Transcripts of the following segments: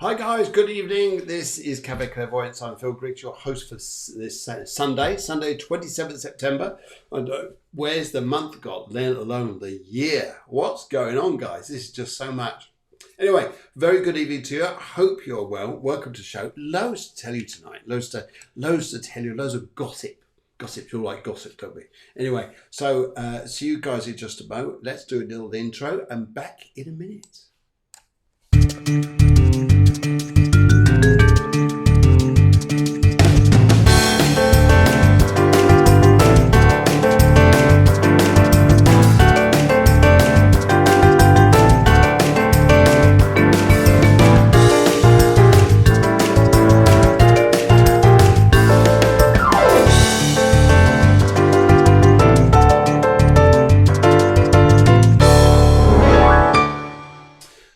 Hi guys, good evening. This is Cafe Clairvoyance. I'm Phil Griggs, your host for this Sunday, 27th September. And where's the month got, let alone the year? What's going on, guys? This is just so much. Anyway, very good evening to you. I hope you're well. Welcome to the show. Loads to tell you tonight. Loads to tell you. Loads of gossip. Gossip, you all like gossip, don't we? Anyway, so see you guys in just a moment. Let's do a little intro and back in a minute.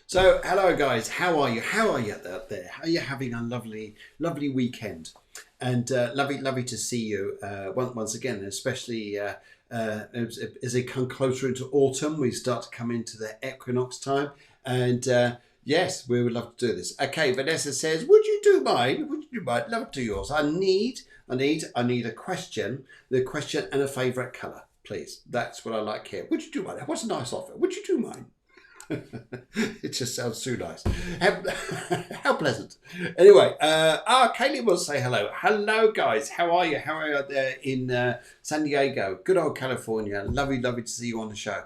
So, hello guys, how are you? How are you out there? Are you having a lovely weekend? And lovely to see you once again, especially as they come closer into autumn, we start to come into the equinox time. And yes, we would love to do this. Okay, Vanessa says, would you do mine? Love to do yours. I need a question, the question and a favourite colour, please. That's what I like here. Would you do mine? What's a nice offer? Would you do mine? It just sounds too nice. How pleasant. Anyway, Kaylee will say hello. Hello, guys. How are you? How are you out there in San Diego? Good old California. Lovely to see you on the show.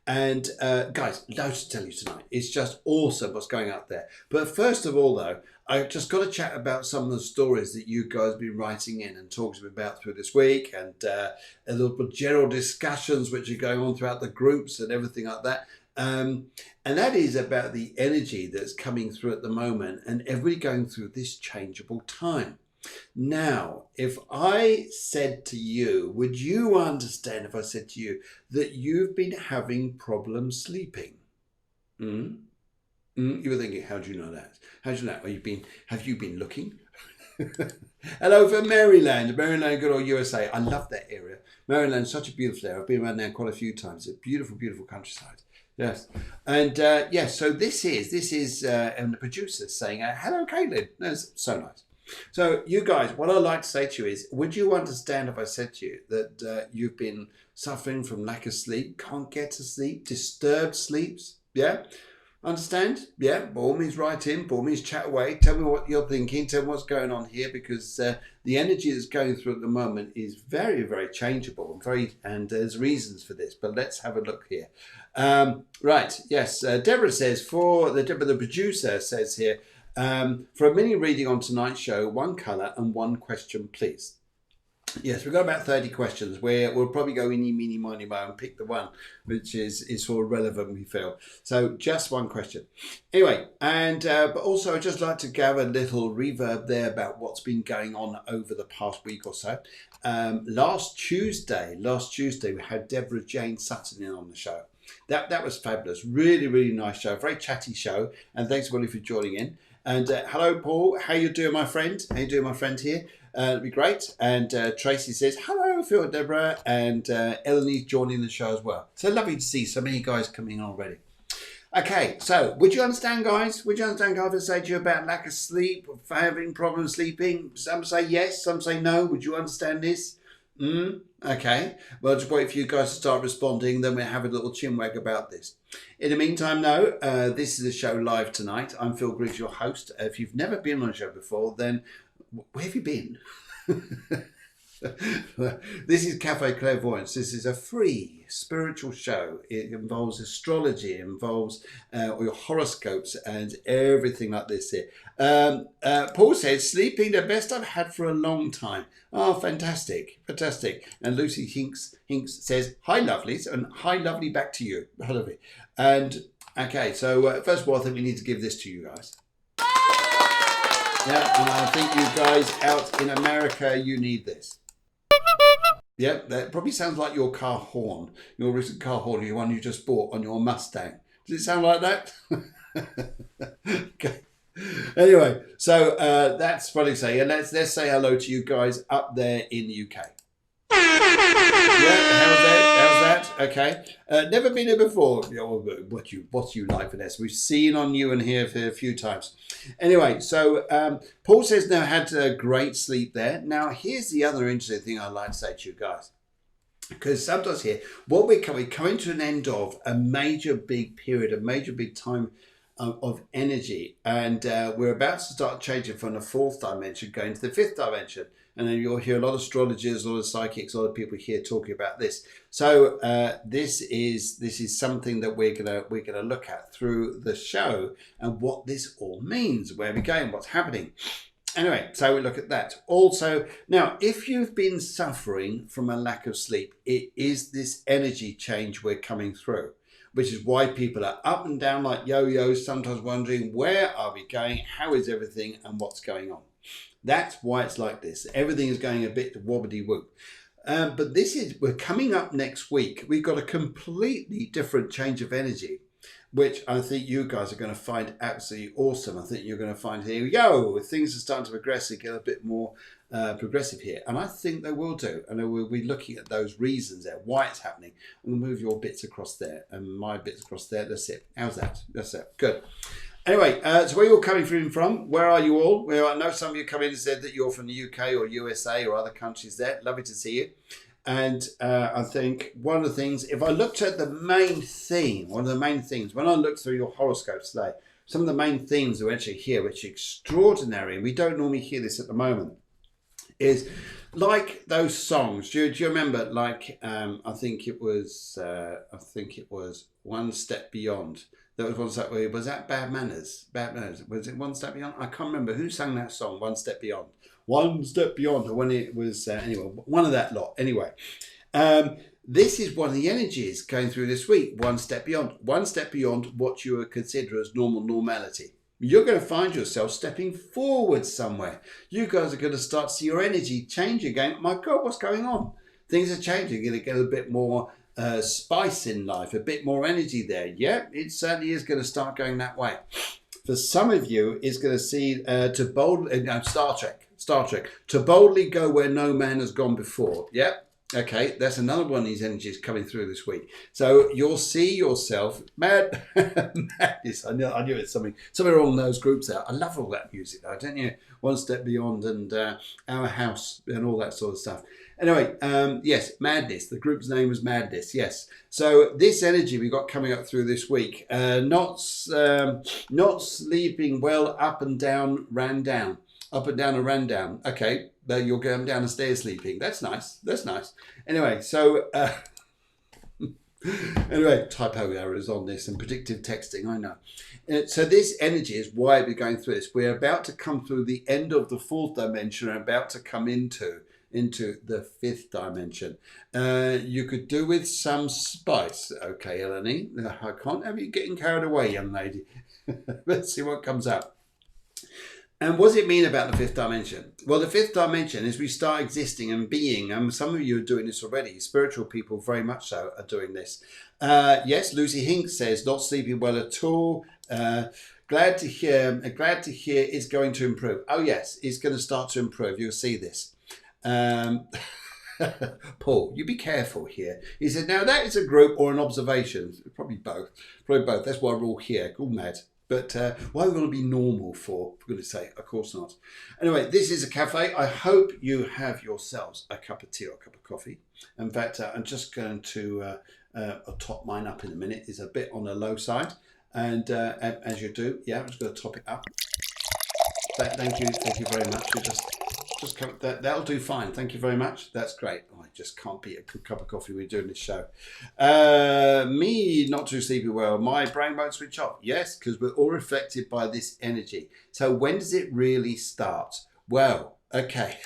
And guys, loads to tell you tonight. It's just awesome what's going out there. But first of all, though, I just got to chat about some of the stories that you guys have been writing in and talking about through this week, and a little general discussions which are going on throughout the groups and everything like that. And that is about the energy that's coming through at the moment and everybody going through this changeable time. Now, if I said to you, would you understand if I said to you that you've been having problems sleeping? You were thinking, how do you know that? How do you know? Have you been looking? Hello from Maryland, good old USA. I love that area. Maryland's such a beautiful area. I've been around there quite a few times. It's a beautiful countryside. Yes, and yes. So this is and the producer saying, "Hello, Caitlin." That's so nice. So you guys, what I'd like to say to you is, would you understand if I said to you that you've been suffering from lack of sleep, can't get to sleep, disturbed sleeps? Yeah, understand? Yeah, ball means write in, ball means chat away. Tell me what you're thinking. Tell me what's going on here, because the energy that's going through at the moment is very changeable and there's reasons for this. But let's have a look here. Right, yes. Deborah says the producer says here, for a mini reading on tonight's show, one colour and one question, please. Yes, we've got about 30 questions where we'll probably go eeny, meeny, miny, mo and pick the one which is sort of relevant, we feel. So just one question. Anyway, and but also I'd just like to give a little reverb there about what's been going on over the past week or so. Last Tuesday, we had Deborah Jane Sutton in on the show. That was fabulous. Really nice show. Very chatty show. And thanks everybody for joining in. And hello, Paul. How you doing, my friend? How you doing, my friend here? It'd be great. And Tracy says, hello, Phil and Deborah. And Eleanor's joining the show as well. So lovely to see so many guys coming in already. Okay, so would you understand, guys? Would you understand, guys, if I say to you about lack of sleep, having problems sleeping? Some say yes, some say no. Would you understand this? Okay, well, just wait for you guys to start responding, then we'll have a little chinwag about this. In the meantime, no, this is a show live tonight. I'm Phil Griggs, your host. If you've never been on a show before, then where have you been? This is Cafe Clairvoyance. This is a free spiritual show. It involves astrology, it involves your horoscopes and everything like this here. Paul says, sleeping the best I've had for a long time. Oh, fantastic. And Lucy Hinks says, hi, lovelies, and hi, lovely, back to you. Hi, lovely. And, okay, so first of all, I think we need to give this to you guys. Yeah, and I think you guys out in America, you need this. Yeah, that probably sounds like your car horn, your recent car horn, the one you just bought on your Mustang. Does it sound like that? Okay. Anyway, so that's what I say. And let's say hello to you guys up there in the UK. Yeah, how's that? How's that? Okay. Never been here before. What you like, Vanessa? We've seen on you and here for a few times. Anyway, so Paul says now had a great sleep there. Now, here's the other interesting thing I'd like to say to you guys. Because sometimes here, what we're coming to an end of a major big period, a major big time of energy, and we're about to start changing from the fourth dimension going to the fifth dimension. And then you'll hear a lot of astrologers, a lot of psychics, a lot of people here talking about this. So this is something that we're gonna look at through the show and what this all means, where we're going, what's happening. Anyway, so we look at that. Also, now, if you've been suffering from a lack of sleep, it is this energy change we're coming through, which is why people are up and down like yo-yos, sometimes wondering, where are we going? How is everything? And what's going on? That's why it's like this. Everything is going a bit wobbly-whoop. But we're coming up next week. We've got a completely different change of energy, which I think you guys are going to find absolutely awesome. I think you're going to find, here we go, things are starting to progress and get a bit more progressive here. And I think they will do. And we'll be looking at those reasons there, why it's happening. I'm going to move your bits across there and my bits across there. That's it. How's that? That's it. Good. Anyway, so where are you all coming from? Where are you all? Well, I know some of you come in and said that you're from the UK or USA or other countries there. Lovely to see you. And I think one of the things, if I looked at the main theme, one of the main things, when I looked through your horoscopes today, some of the main themes are actually here, which are extraordinary, and we don't normally hear this at the moment, is like those songs. Do you remember, like, I think it was One Step Beyond. That was one step. Was that Bad Manners? Bad Manners. Was it One Step Beyond? I can't remember who sang that song. One Step Beyond. One Step Beyond. When it was anyway, one of that lot. Anyway, this is one of the energies going through this week. One step beyond. One step beyond what you would consider as normality. You're going to find yourself stepping forward somewhere. You guys are going to start to see your energy change again. My God, what's going on? Things are changing. You're going to get a bit more spice in life, a bit more energy there. Yeah, it certainly is going to start going that way. For some of you, it's going to see Star Trek, to boldly go where no man has gone before. Yep. Okay, that's another one of these energies coming through this week. So you'll see yourself madness. I knew it's something along those groups out. I love all that music though, don't you? One Step Beyond and Our House and all that sort of stuff. Anyway, yes, Madness. The group's name was Madness. Yes. So this energy we got coming up through this week, not sleeping well, up and down, ran down. Up and down and ran down. Okay, you're going down the stairs sleeping. That's nice. That's nice. Anyway, so anyway, typo errors on this and predictive texting. I know. So this energy is why we're going through this. We're about to come through the end of the fourth dimension and about to come into the fifth dimension. You could do with some spice. Okay, Eleni. I can't have you getting carried away, young lady. Let's see what comes up. And what does it mean about the fifth dimension? Well, the fifth dimension is we start existing and being, and some of you are doing this already. Spiritual people very much so are doing this. Yes, Lucy Hinks says, not sleeping well at all. Glad to hear it's going to improve. Oh yes, it's going to start to improve. You'll see this. Paul, you be careful here. He said, now that is a group or an observation. Probably both. That's why we're all here. All mad. But why are we going to be normal for goodness sake? Of course not. Anyway, this is a cafe. I hope you have yourselves a cup of tea or a cup of coffee. In fact, I'm just going to I'll top mine up in a minute. It's a bit on the low side. And as you do, yeah, I'm just going to top it up. Thank you very much. Just come, that'll do fine. Thank you very much. That's great. Oh, I just can't beat a cup of coffee. We're doing this show. Me not too sleepy well. My brain won't switch off. Yes, because we're all affected by this energy. So when does it really start? Well, okay.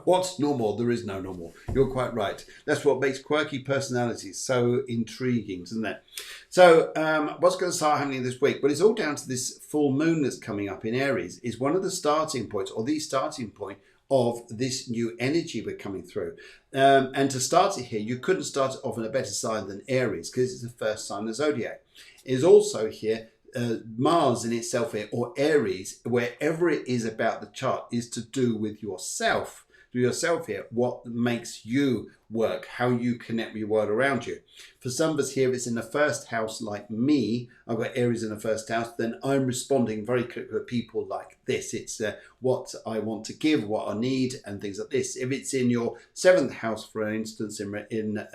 What's normal? There is no normal. You're quite right. That's what makes quirky personalities so intriguing, isn't it? So what's going to start happening this week? Well, it's all down to this full moon that's coming up in Aries. Is one of the starting points, or the starting point, of this new energy we're coming through. And to start it here, you couldn't start it off in a better sign than Aries, because it's the first sign of the zodiac. It is also here, Mars in itself here, or Aries, wherever it is about the chart, is to do with yourself. for yourself here, what makes you work, how you connect with your world around you. For some of us here, if it's in the first house like me, I've got Aries in the first house, then I'm responding very quickly to people like this. It's what I want to give, what I need, and things like this. If it's in your seventh house, for instance, in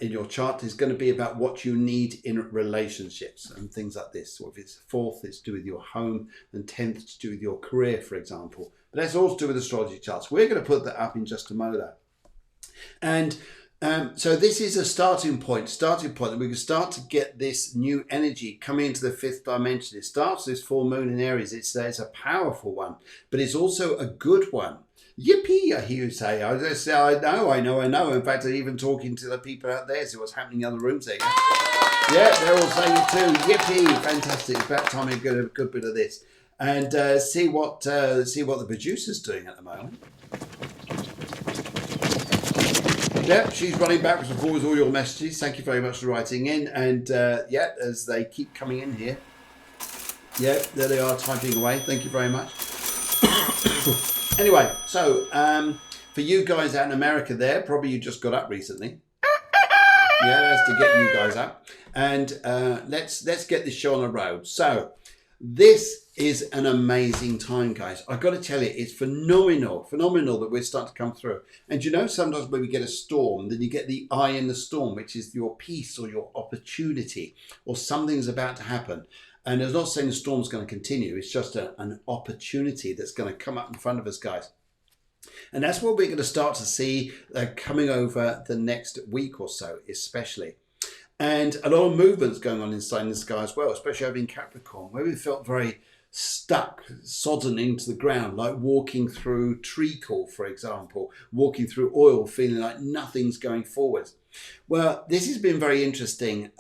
your chart, is going to be about what you need in relationships and things like this. So if it's fourth, it's to do with your home, and 10th to do with your career, for example. But that's all to do with astrology charts. We're going to put that up in just a moment. And so this is a starting point that we can start to get this new energy coming into the fifth dimension. It starts this full moon in Aries. It's a powerful one, but it's also a good one. Yippee, I hear you say. I know. In fact, I'm even talking to the people out there, see what's happening in the other rooms there. Yeah, they're all saying it too. Yippee, fantastic. It's about time we get a good bit of this. And see what the producer's doing at the moment. Yeah, she's running backwards and forwards all your messages. Thank you very much for writing in. And yeah, as they keep coming in here. Yeah, there they are typing away. Thank you very much. Anyway, so for you guys out in America there, probably you just got up recently. Yeah, that's to get you guys up. And let's get this show on the road. So this is an amazing time, guys. I've got to tell you, it's phenomenal that we're starting to come through. And you know, sometimes when we get a storm, then you get the eye in the storm, which is your peace or your opportunity, or something's about to happen. And I'm not saying the storm's going to continue. It's just an opportunity that's going to come up in front of us, guys. And that's what we're going to start to see coming over the next week or so, especially. And a lot of movements going on inside in the sky as well, especially over in Capricorn, where we felt very stuck, sodden into the ground, like walking through treacle, for example, walking through oil, feeling like nothing's going forward. Well, this has been very interesting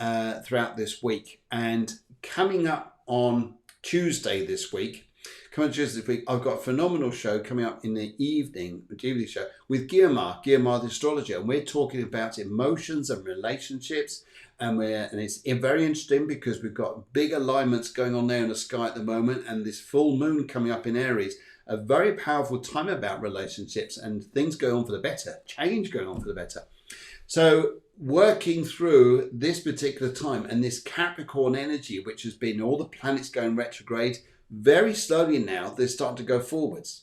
throughout this week. And coming up on Tuesday this week, I've got a phenomenal show coming up in the evening show with Guillemard the astrologer, and we're talking about emotions and relationships, and it's very interesting because we've got big alignments going on there in the sky at the moment, and this full moon coming up in Aries, a very powerful time about relationships and things going on for the better, change going on for the better. So working through this particular time and this Capricorn energy, which has been all the planets going retrograde, very slowly now, they're starting to go forwards.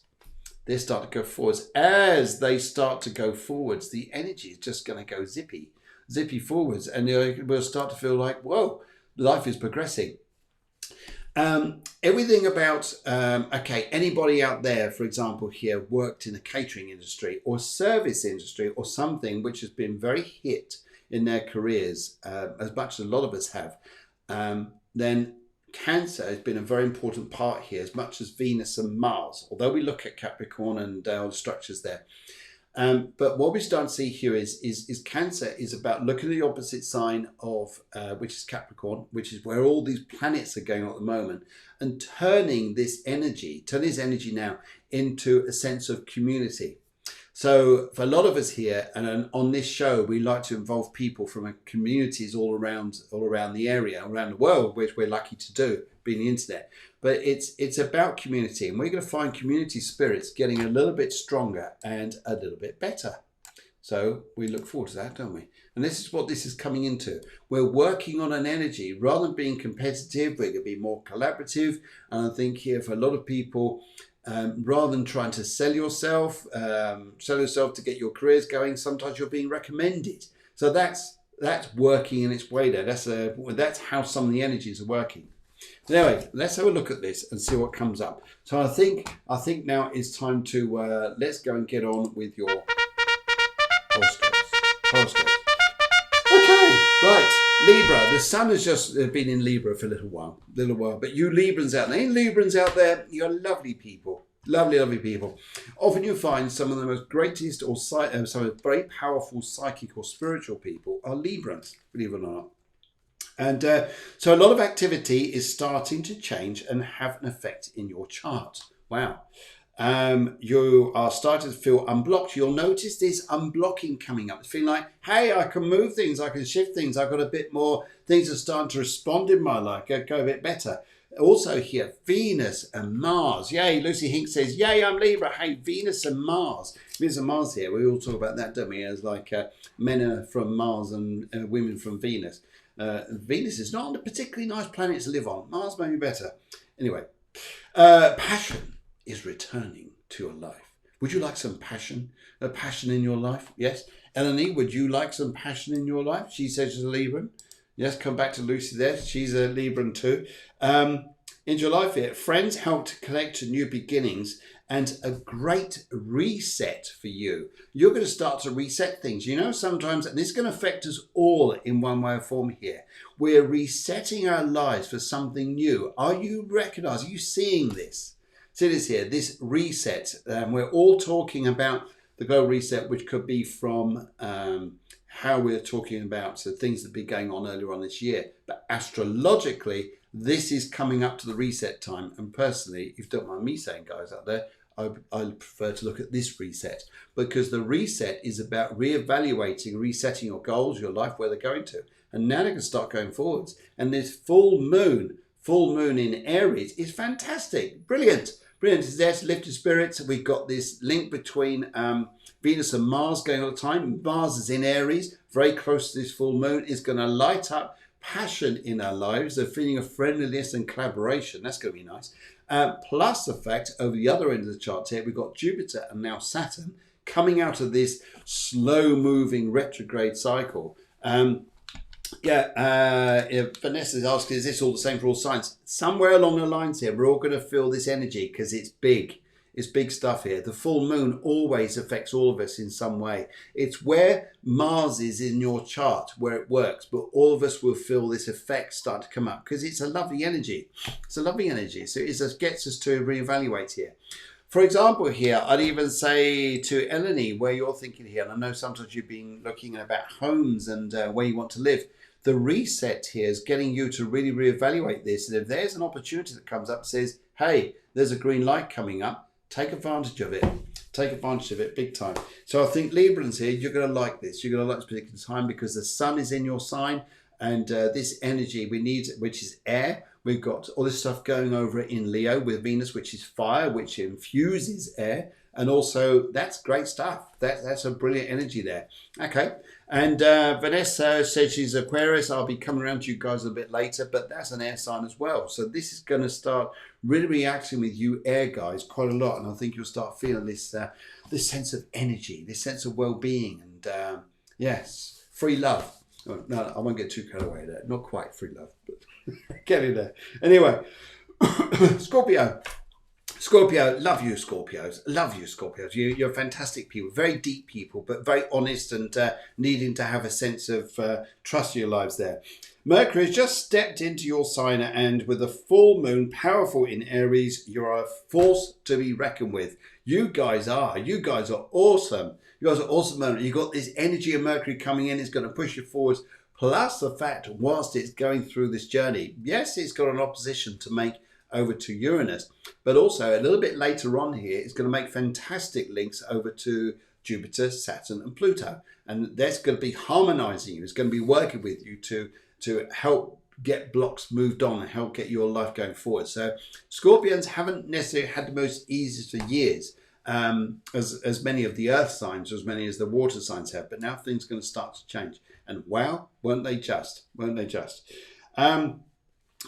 As they start to go forwards, the energy is just going to go zippy forwards. And we'll start to feel like, whoa, life is progressing. Everything about, anybody out there, for example, here worked in the catering industry or service industry or something which has been very hit in their careers, as much as a lot of us have, then Cancer has been a very important part here, as much as Venus and Mars, although we look at Capricorn and all the structures there. But what we start to see here is Cancer is about looking at the opposite sign of, which is Capricorn, which is where all these planets are going on at the moment, and turning this energy now into a sense of community. So for a lot of us here, and on this show, we like to involve people from communities all around the area, around the world, which we're lucky to do, being the internet. But it's about community, and we're going to find community spirits getting a little bit stronger and a little bit better. So we look forward to that, don't we? And this is what this is coming into. We're working on an energy. Rather than being competitive, we're going to be more collaborative. And I think here for a lot of people, rather than trying to sell yourself to get your careers going, sometimes you're being recommended. So that's working in its way there. That's how some of the energies are working. So anyway, let's have a look at this and see what comes up. So I think now it's time to let's go and get on with your horoscopes. Okay, right. Libra, the sun has just been in Libra for a little while. But you Librans out there, you're lovely people. Lovely people. Often you find some of the most greatest or some of the very powerful psychic or spiritual people are Librans, believe it or not. And so a lot of activity is starting to change and have an effect in your chart. Wow. You are starting to feel unblocked. You'll notice this unblocking coming up. Feeling like, hey, I can move things, I can shift things, I've got a bit more, things are starting to respond in my life, go a bit better. Also here, Venus and Mars. Yay, Lucy Hink says, yay, I'm Libra. Hey, Venus and Mars. Venus and Mars here. We all talk about that, don't we? As like men are from Mars and women from Venus. Venus is not a particularly nice planet to live on. Mars may be better. Anyway, passion is returning to your life. Would you like some passion? A passion in your life? Yes. Eleni, would you like some passion in your life? She says she's a Libran. Yes, come back to Lucy there. She's a Libran too. In your life here, friends help to connect to new beginnings and a great reset for you. You're going to start to reset things. You know, sometimes, and this is going to affect us all in one way or form here. We're resetting our lives for something new. Are you recognizing, are you seeing this? See this here, this reset. We're all talking about the global reset, which could be from how we're talking about things that have been going on earlier on this year. But astrologically, this is coming up to the reset time. And personally, if you don't mind me saying, guys out there, I prefer to look at this reset, because the reset is about reevaluating, resetting your goals, your life, where they're going to. And now they can start going forwards. And this full moon in Aries is fantastic. Brilliant. Brilliant. It's there to lift your spirits. We've got this link between Venus and Mars going all the time. Mars is in Aries, very close to this full moon. It's going to light up passion in our lives, a feeling of friendliness and collaboration. That's going to be nice. Plus the fact, over the other end of the chart here, we've got Jupiter and now Saturn coming out of this slow-moving retrograde cycle. Vanessa is asking, is this all the same for all signs? Somewhere along the lines here, we're all going to feel this energy because it's big. It's big stuff here. The full moon always affects all of us in some way. It's where Mars is in your chart, where it works, but all of us will feel this effect start to come up because it's a lovely energy. It's a lovely energy. So it just gets us to reevaluate here. For example, here, I'd even say to Eleni, where you're thinking here, and I know sometimes you've been looking about homes and where you want to live. The reset here is getting you to really reevaluate this. And if there's an opportunity that comes up, says, hey, there's a green light coming up, take advantage of it. Take advantage of it big time. So I think Librans here, you're going to like this. You're going to like this particular time because the sun is in your sign. And this energy we need, which is air. We've got all this stuff going over in Leo with Venus, which is fire, which infuses air. And also, that's great stuff. That's a brilliant energy there. Okay. And Vanessa said she's Aquarius. I'll be coming around to you guys a bit later, but that's an air sign as well. So this is going to start really reacting with you air guys quite a lot. And I think you'll start feeling this sense of energy, this sense of well-being. And yes, free love. Oh, no, I won't get too carried away there. Not quite free love, but getting there. Anyway, Scorpio. Scorpio, love you Scorpios, love you Scorpios. You're fantastic people, very deep people, but very honest and needing to have a sense of trust in your lives there. Mercury has just stepped into your sign, and with a full moon powerful in Aries, you're a force to be reckoned with. You guys are awesome. You guys are awesome. You've got this energy of Mercury coming in, it's going to push you forwards. Plus the fact, whilst it's going through this journey, yes, it's got an opposition to make over to Uranus, but also a little bit later on here, it's going to make fantastic links over to Jupiter, Saturn and Pluto. And that's going to be harmonizing you. It's going to be working with you to help get blocks moved on and help get your life going forward. So Scorpions haven't necessarily had the most easiest of years, as many of the earth signs, or as many as the water signs have, but now things are going to start to change. And wow, weren't they just?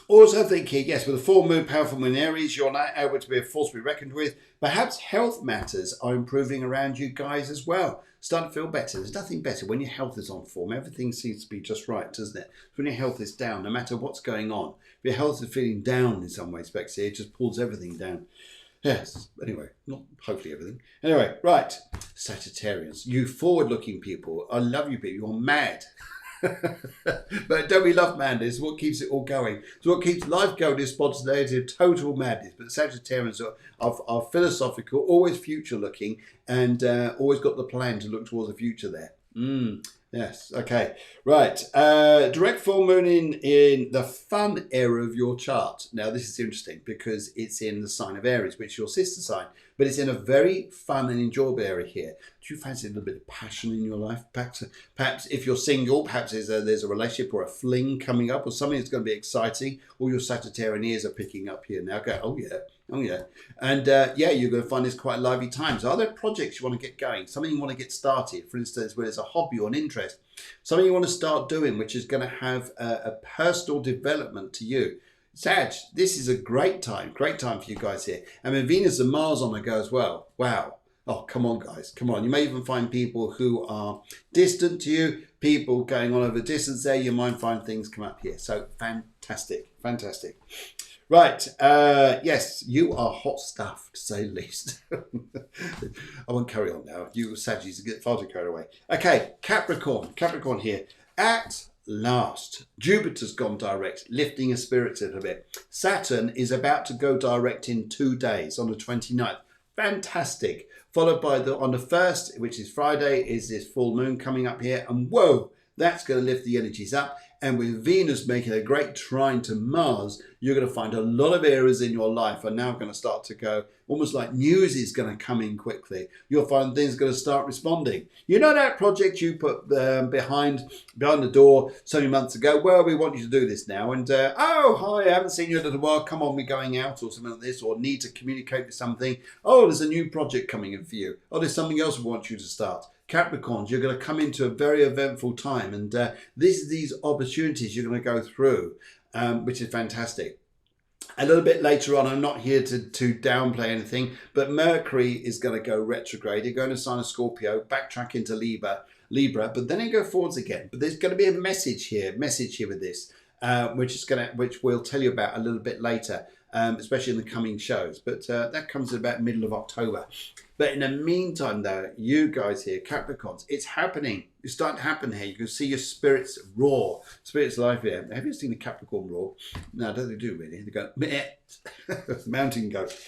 Also thinking, yes, with a full moon, powerful moon in Aries, you're now able to be a force to be reckoned with. Perhaps health matters are improving around you guys as well. Starting to feel better. There's nothing better when your health is on form. Everything seems to be just right, doesn't it? When your health is down, no matter what's going on. If your health is feeling down in some ways, Bexy, it just pulls everything down. Yes, anyway, not hopefully everything. Anyway, right, Sagittarians, you forward-looking people. I love you people. You're mad. But don't we love madness? It's what keeps it all going. It's what keeps life going is spontaneity, total madness. But Sagittarians are philosophical, always future looking, and always got the plan to look towards the future there. Yes. Okay. Right. Direct full moon in the fun area of your chart. Now, this is interesting because it's in the sign of Aries, which is your sister sign, but it's in a very fun and enjoyable area here. Do you fancy a little bit of passion in your life? Perhaps if you're single, perhaps there's a relationship or a fling coming up, or something that's going to be exciting. All your Sagittarian ears are picking up here now. Go, oh yeah. Oh yeah, and yeah, you're going to find this quite lively times. Are there projects you want to get going? Something you want to get started, for instance, where there's a hobby or an interest, something you want to start doing, which is going to have a personal development to you. Sag, this is a great time for you guys here. And with Venus and Mars on the go as well. Wow. Oh, come on, guys, come on. You may even find people who are distant to you, people going on over distance there. You might find things come up here. So fantastic, fantastic. Right, yes, you are hot stuff, to say the least. I won't carry on now. You Saggies get far too carried away. Okay, Capricorn here. At last, Jupiter's gone direct, lifting your spirits a little bit. Saturn is about to go direct in 2 days, on the 29th. Fantastic. Followed by on the 1st, which is Friday, is this full moon coming up here. And whoa, that's going to lift the energies up. And with Venus making a great trine to Mars, you're going to find a lot of areas in your life are now going to start to go, almost like news is going to come in quickly. You'll find things are going to start responding. You know that project you put behind the door so many months ago? Well, we want you to do this now. And, oh, hi, I haven't seen you in a little while. Come on, we're going out or something like this, or need to communicate with something. Oh, there's a new project coming in for you. Oh, there's something else we want you to start. Capricorns, you're going to come into a very eventful time, and these opportunities you're going to go through, which is fantastic. A little bit later on, I'm not here to downplay anything, but Mercury is going to go retrograde. You're going to sign a Scorpio, backtrack into Libra, but then it go forwards again. But there's going to be a message here with this, which we'll tell you about a little bit later, especially in the coming shows. But that comes at about middle of October. But in the meantime, though, you guys here, Capricorns, it's happening. It's starting to happen here. You can see your spirits roar. Spirits live here. Have you seen the Capricorn roar? No, don't they do really? They go, meh. Mountain goat.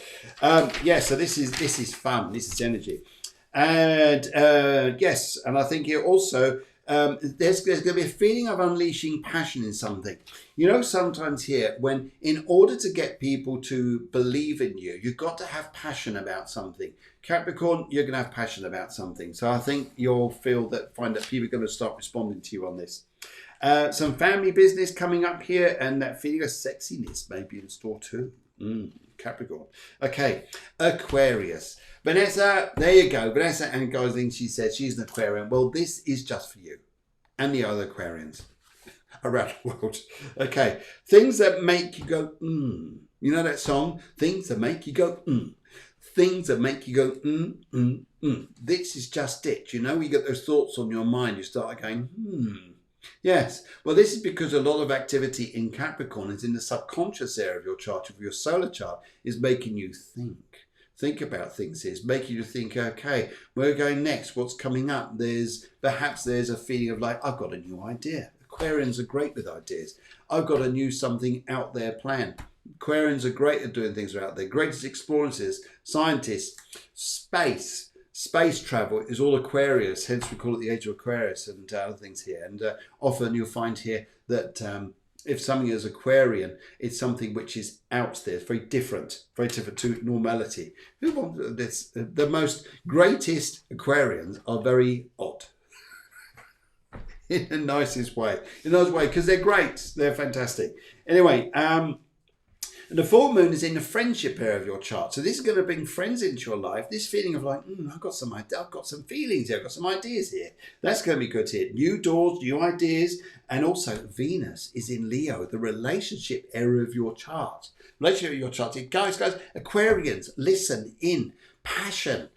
Yeah, so this is fun. This is energy. And yes, and I think here also, there's going to be a feeling of unleashing passion in something. You know, sometimes here, when in order to get people to believe in you, you've got to have passion about something. Capricorn, you're going to have passion about something. So I think you'll find that people are going to start responding to you on this. Some family business coming up here, and that feeling of sexiness may be in store too. Capricorn. Okay, Aquarius. Vanessa, there you go. Vanessa and Gosling, she said she's an Aquarian. Well, this is just for you and the other Aquarians around the world. Okay, things that make you go, You know that song? Things that make you go, Things that make you go, This is just it. You know, you get those thoughts on your mind. You start going, Yes. Well, this is because a lot of activity in Capricorn is in the subconscious area of your chart, of your solar chart, is making you think about things. It's making you think, okay, where are we going next? What's coming up? Perhaps there's a feeling of like, I've got a new idea. Aquarians are great with ideas. I've got a new something out there plan. Aquarians are great at doing things out there. Greatest explorers, scientists, Space travel is all Aquarius, hence we call it the age of Aquarius and other things here. And often you'll find here that if something is Aquarian, it's something which is out there, it's very different to normality. Who wants this? The most greatest Aquarians are very odd. In the nicest way. In a nice way, because they're great. They're fantastic. Anyway, the full moon is in the friendship area of your chart. So this is going to bring friends into your life. This feeling of like, I've got some feelings here. I've got some ideas here. That's going to be good here. New doors, new ideas. And also Venus is in Leo, the relationship area of your chart. Relationship of your chart. Guys, Aquarians, listen in. Passion,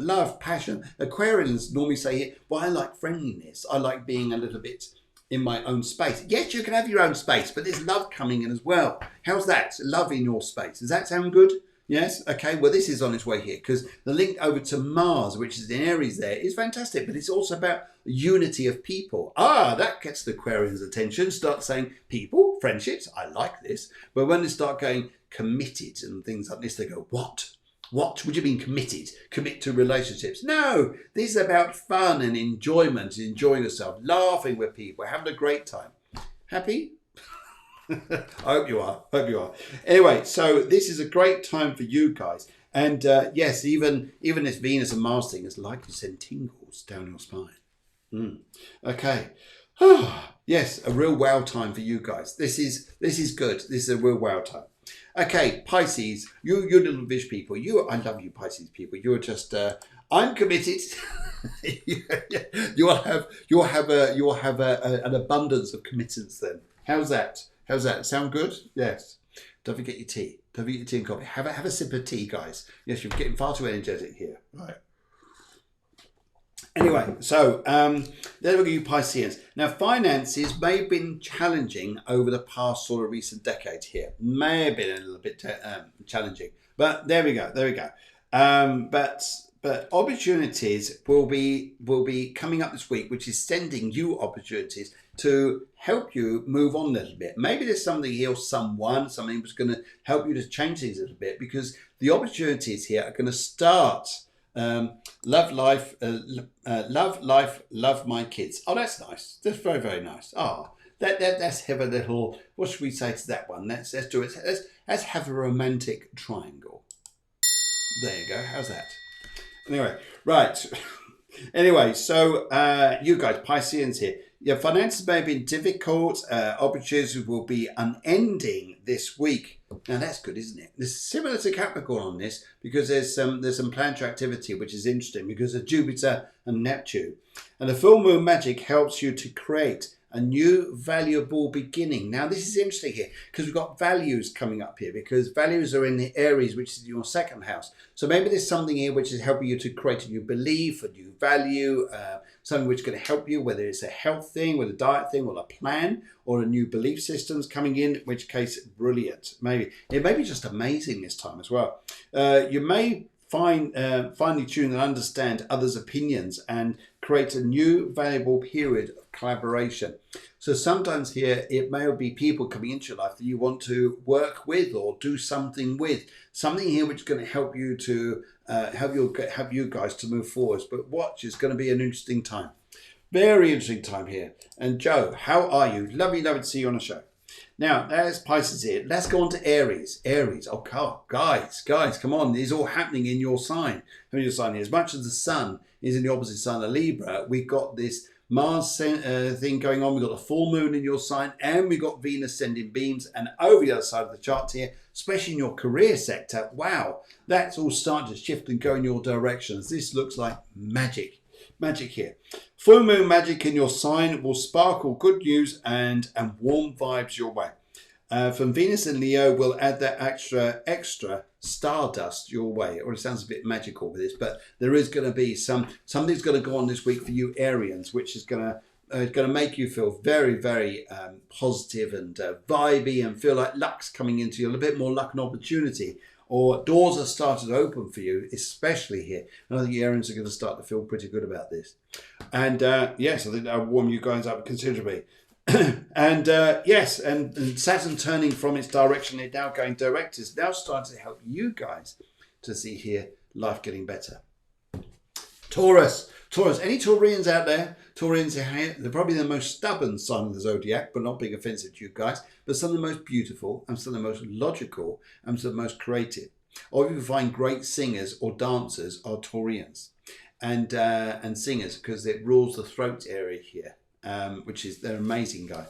love, passion. Aquarians normally say here, well, I like friendliness. I like being a little bit in my own space. Yes, you can have your own space, but there's love coming in as well. How's that? Love in your space. Does that sound good? Yes? Okay, well, this is on its way here because the link over to Mars, which is in Aries there, is fantastic, but it's also about unity of people. That gets the Aquarians' attention. Start saying, people, friendships, I like this. But when they start going committed and things like this, they go, what? What would you mean committed? Commit to relationships? No, this is about fun and enjoyment, enjoying yourself, laughing with people, having a great time. Happy? I hope you are. Hope you are. Anyway, so this is a great time for you guys. And yes, even this Venus and Mars thing is like to send tingles down your spine. Okay. Yes, a real wow time for you guys. This is good. This is a real wow time. Okay, Pisces, you little fish people. I love you, Pisces people. You're just I'm committed. You'll have an abundance of committance then. How's that? How's that? Sound good? Yes. Don't forget your tea. Don't forget your tea and coffee. Have a sip of tea, guys. Yes, you're getting far too energetic here. Right. Anyway, so there we go, you Pisceans. Now, finances may have been challenging over the past sort of recent decade here. May have been a little bit challenging, but there we go. There we go. But opportunities will be coming up this week, which is sending you opportunities to help you move on a little bit. Maybe there's something here, something that's going to help you to change things a little bit, because the opportunities here are going to start. Love life, love my kids. Oh, that's nice. That's very, very nice. Oh, let's have a little. What should we say to that one? Let's do it. Let's have a romantic triangle. There you go. How's that? Anyway, right. Anyway, so you guys, Pisceans here. Your finances may have been difficult. Opportunities will be unending this week. Now that's good, isn't it? It's similar to Capricorn on this, because there's some planetary activity which is interesting because of Jupiter and Neptune. And the full moon magic helps you to create a new valuable beginning. Now this is interesting here because we've got values coming up here, because values are in the Aries, which is your second house. So maybe there's something here which is helping you to create a new belief, a new value, something which is going to help you, whether it's a health thing, with a diet thing, or a plan, or a new belief systems coming in which case, brilliant. Maybe it may be just amazing this time as well. You may finely tune and understand others' opinions and create a new valuable period of collaboration. So sometimes here it may be people coming into your life that you want to work with or do something with. Something here which is going to help you to help you guys to move forwards. But watch, it's going to be an interesting time. Very interesting time here. And Joe, how are you? Lovely to see you on the show. Now, there's Pisces here. Let's go on to Aries. Aries. Oh, guys, come on. It's all happening in your sign. Your sign here. As much as the sun is in the opposite sign of Libra, we've got this Mars thing going on. We've got the full moon in your sign, and we've got Venus sending beams. And over the other side of the chart here, especially in your career sector, wow, that's all starting to shift and go in your directions. This looks like magic. Magic here. Full moon magic in your sign will sparkle good news and warm vibes your way. From Venus and Leo, we'll add that extra stardust your way. Or it sounds a bit magical with this, but there is going to be something's going to go on this week for you Arians, which is going to make you feel very, very positive and vibey, and feel like luck's coming into you, a little bit more luck and opportunity. Or doors are started to open for you, especially here. And I think the Arians are going to start to feel pretty good about this. And yes, I think that'll warm you guys up considerably. And yes, and Saturn turning from its direction, it's now going direct, is now starting to help you guys to see here life getting better. Taurus, any Taurians out there? Taurians are here. They're probably the most stubborn sign of the zodiac, but not being offensive to you guys, but some of the most beautiful and some of the most logical and some of the most creative. Or if you find great singers or dancers are Taurians and singers, because it rules the throat area here, which is, they're amazing guys.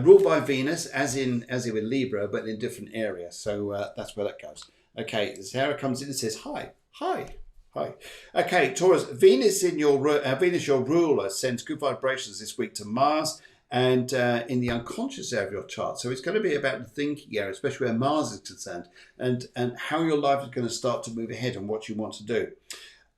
Ruled by Venus, as in with Libra, but in different areas. So that's where that goes. Okay, Sarah comes in and says, hi. Okay, Taurus, Venus your ruler, sends good vibrations this week to Mars and in the unconscious area of your chart. So it's going to be about the thinking area, especially where Mars is concerned, and how your life is going to start to move ahead and what you want to do.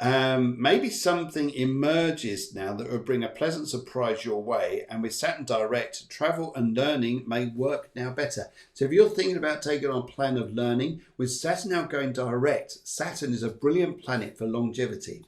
Maybe something emerges now that will bring a pleasant surprise your way, and with Saturn direct, travel and learning may work now better. So if you're thinking about taking on a plan of learning, with Saturn now going direct, Saturn is a brilliant planet for longevity.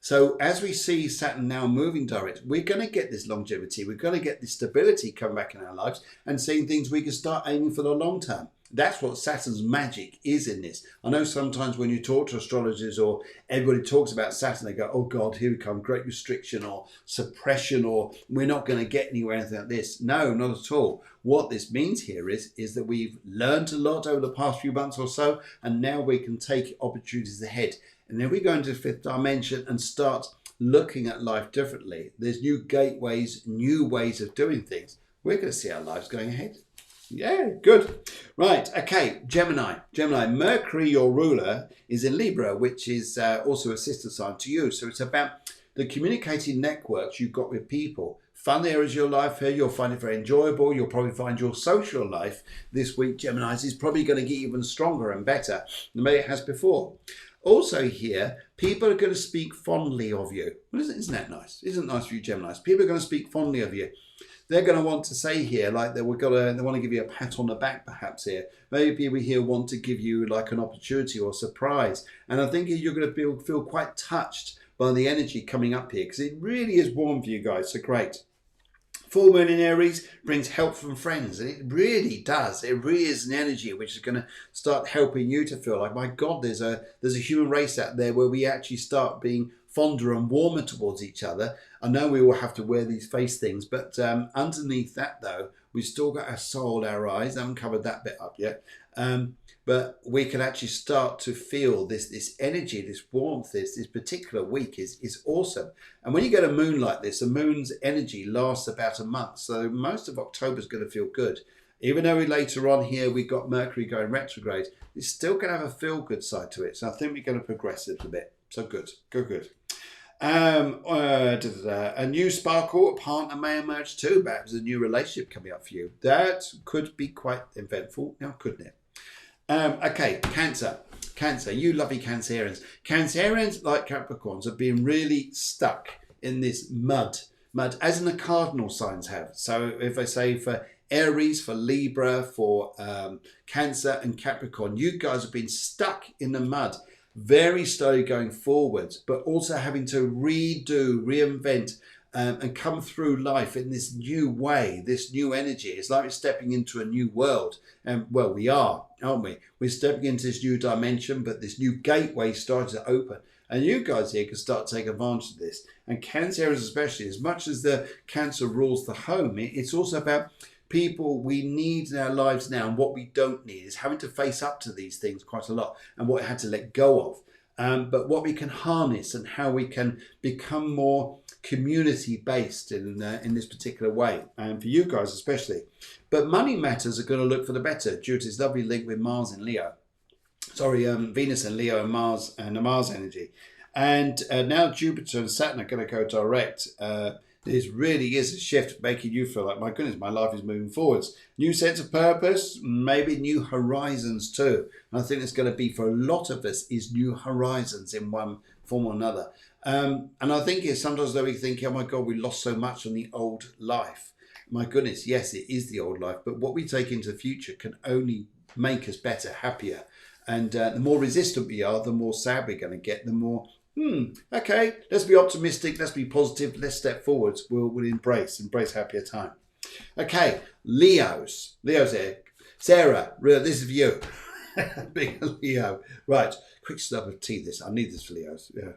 So as we see Saturn now moving direct, we're going to get this longevity, we're going to get this stability coming back in our lives, and seeing things we can start aiming for the long term. That's what Saturn's magic is in this. I know sometimes when you talk to astrologers or everybody talks about Saturn, they go, oh God, here we come, great restriction or suppression, or we're not going to get anywhere, anything like this. No, not at all. What this means here is that we've learned a lot over the past few months or so, and now we can take opportunities ahead. And then we go into the fifth dimension and start looking at life differently. There's new gateways, new ways of doing things. We're going to see our lives going ahead. Yeah, good. Right, okay, Gemini. Mercury, your ruler, is in Libra, which is also a sister sign to you. So it's about the communicating networks you've got with people. Fun areas of your life here, you'll find it very enjoyable. You'll probably find your social life this week, Geminis, is probably going to get even stronger and better than maybe it has before. Also here, people are going to speak fondly of you. Well, isn't that nice? Isn't it nice for you, Geminis? People are going to speak fondly of you. They're going to want to say here, like they want to give you a pat on the back, perhaps here. Maybe people here want to give you like an opportunity or a surprise. And I think you're going to feel quite touched by the energy coming up here, because it really is warm for you guys. So great. Full moon in Aries brings help from friends, and it really does. It really is an energy which is going to start helping you to feel like, my God, there's a human race out there where we actually start being fonder and warmer towards each other. I know we all have to wear these face things, but underneath that, though, we've still got our soul, our eyes. I haven't covered that bit up yet. But we can actually start to feel this energy, this warmth, this particular week is awesome. And when you get a moon like this, a moon's energy lasts about a month. So most of October is going to feel good. Even though later on here we've got Mercury going retrograde, it's still going to have a feel-good side to it. So I think we're going to progress a little bit. So good. A new sparkle partner may emerge too. Perhaps a new relationship coming up for you. That could be quite eventful now, couldn't it? Okay, Cancer, you lovely Cancerians. Cancerians, like Capricorns, have been really stuck in this mud, as in the cardinal signs have. So if I say for Aries, for Libra, for Cancer and Capricorn, you guys have been stuck in the mud, very slowly going forwards, but also having to reinvent, and come through life in this new way, this new energy. It's like we're stepping into a new world. And well, we are, aren't we? We're stepping into this new dimension, but this new gateway started to open. And you guys here can start to take advantage of this. And Cancer especially, as much as the Cancer rules the home, it's also about people we need in our lives now, and what we don't need is having to face up to these things quite a lot, and what we had to let go of. But what we can harness and how we can become more community-based in this particular way, and for you guys especially. But money matters are going to look for the better due to this lovely link with Mars and Leo. Venus and Leo and Mars and the Mars energy. And now Jupiter and Saturn are going to go direct. This really is a shift making you feel like, my goodness, my life is moving forwards. New sense of purpose, maybe new horizons too. And I think it's going to be for a lot of us is new horizons in one form or another. And I think it's sometimes though we think, oh my God, we lost so much on the old life. My goodness, yes, it is the old life. But what we take into the future can only make us better, happier. And the more resistant we are, the more sad we're going to get, the more okay, let's be optimistic, let's be positive, let's step forwards. We'll embrace happier time. Okay, Leo's here. Sarah, this is for you. Big Leo. Right, quick slurp of tea this. I need this for Leo's. Yeah.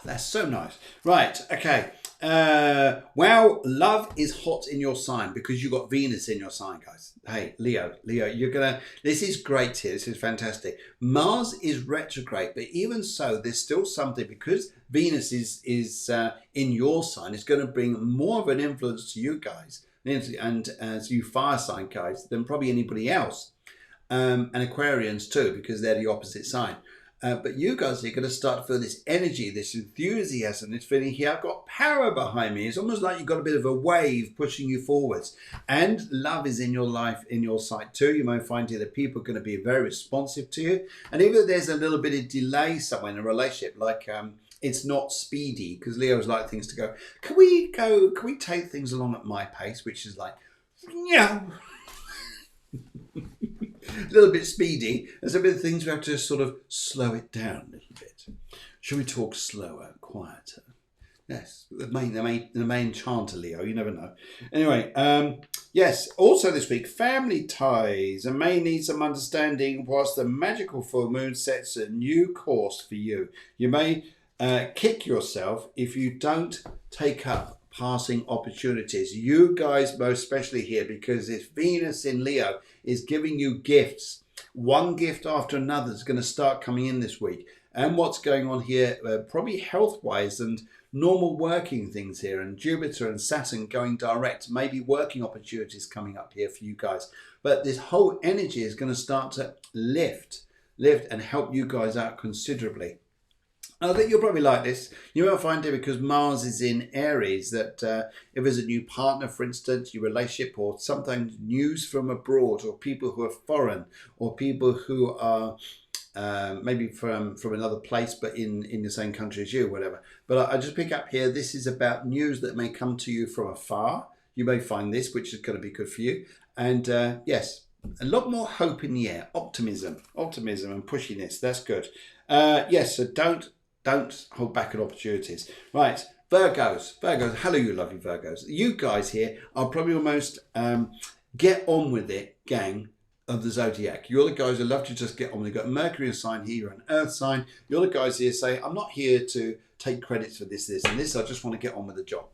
That's so nice. Right, okay. Well, love is hot in your sign because you got Venus in your sign, guys. Hey, Leo, this is great here. This is fantastic. Mars is retrograde, but even so, there's still something, because Venus is in your sign. It's going to bring more of an influence to you guys, and as you fire sign guys, than probably anybody else. And Aquarians too, because they're the opposite sign. But you guys are going to start to feel this energy, this enthusiasm, this feeling here. I've got power behind me. It's almost like you've got a bit of a wave pushing you forwards. And love is in your life, in your sight too. You might find here that people are going to be very responsive to you. And even if there's a little bit of delay somewhere in a relationship, like it's not speedy, because Leos like things to go, can we take things along at my pace, which is like, yeah. A little bit speedy. There's a bit of things we have to sort of slow it down a little bit. Should we talk slower, quieter? Yes, the main chanter, Leo. You never know. Anyway, yes. Also this week, family ties and may need some understanding whilst the magical full moon sets a new course for you. You may kick yourself if you don't take up passing opportunities. You guys, most especially here, because this Venus in Leo is giving you gifts. One gift after another is going to start coming in this week. And what's going on here, probably health-wise and normal working things here, and Jupiter and Saturn going direct, maybe working opportunities coming up here for you guys. But this whole energy is going to start to lift and help you guys out considerably. I think you'll probably like this. You will find it because Mars is in Aries that if there's a new partner, for instance, your relationship or something news from abroad, or people who are foreign, or people who are maybe from another place but in the same country as you, whatever. But I just pick up here, this is about news that may come to you from afar. You may find this, which is going to be good for you. And yes, a lot more hope in the air, optimism and pushiness. That's good. Yes, so don't hold back on opportunities. Right, Virgos. Hello, you lovely Virgos. You guys here are probably almost get on with it, gang of the zodiac. You're the guys who love to just get on with it. You've got Mercury sign here, you're an Earth sign. You're the guys here say, I'm not here to take credits for this, and this. I just want to get on with the job.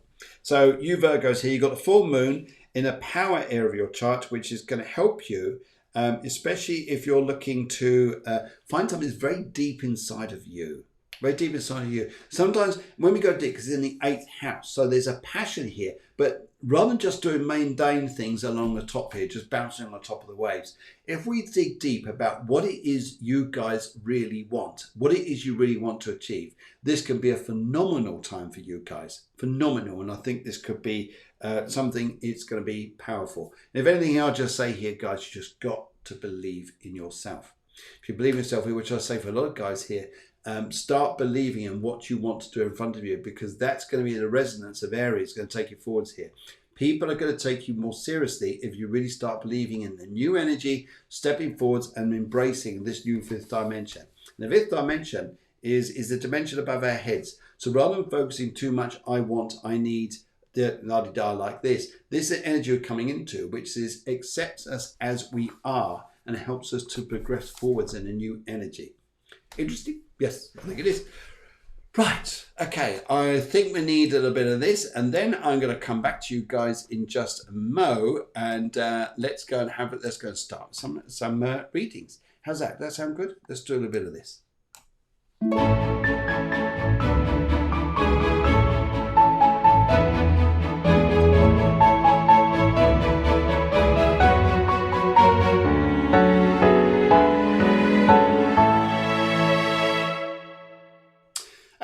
So you Virgos here, you've got the full moon in a power area of your chart, which is going to help you, especially if you're looking to find something that's very deep inside of you. Very deep inside of you. Sometimes when we go deep, because it's in the 8th house, so there's a passion here, but rather than just doing mundane things along the top here, just bouncing on the top of the waves, if we dig deep about what it is you guys really want, what it is you really want to achieve, this can be a phenomenal time for you guys. Phenomenal. And I think this could be something, it's going to be powerful. And if anything, I'll just say here, guys, you just got to believe in yourself. If you believe in yourself, which I say for a lot of guys here, start believing in what you want to do in front of you, because that's going to be the resonance of Aries going to take you forwards here. People are going to take you more seriously if you really start believing in the new energy, stepping forwards and embracing this new 5th dimension. And the 5th dimension is the dimension above our heads. So rather than focusing too much, I want, I need, la-di-da like this is the energy we're coming into, which is accepts us as we are and helps us to progress forwards in a new energy. Interesting? Yes, I think it is. Right, okay, I think we need a little bit of this, and then I'm going to come back to you guys in just a mo, and let's go and start some readings. How's that? Does that sound good? Let's do a little bit of this.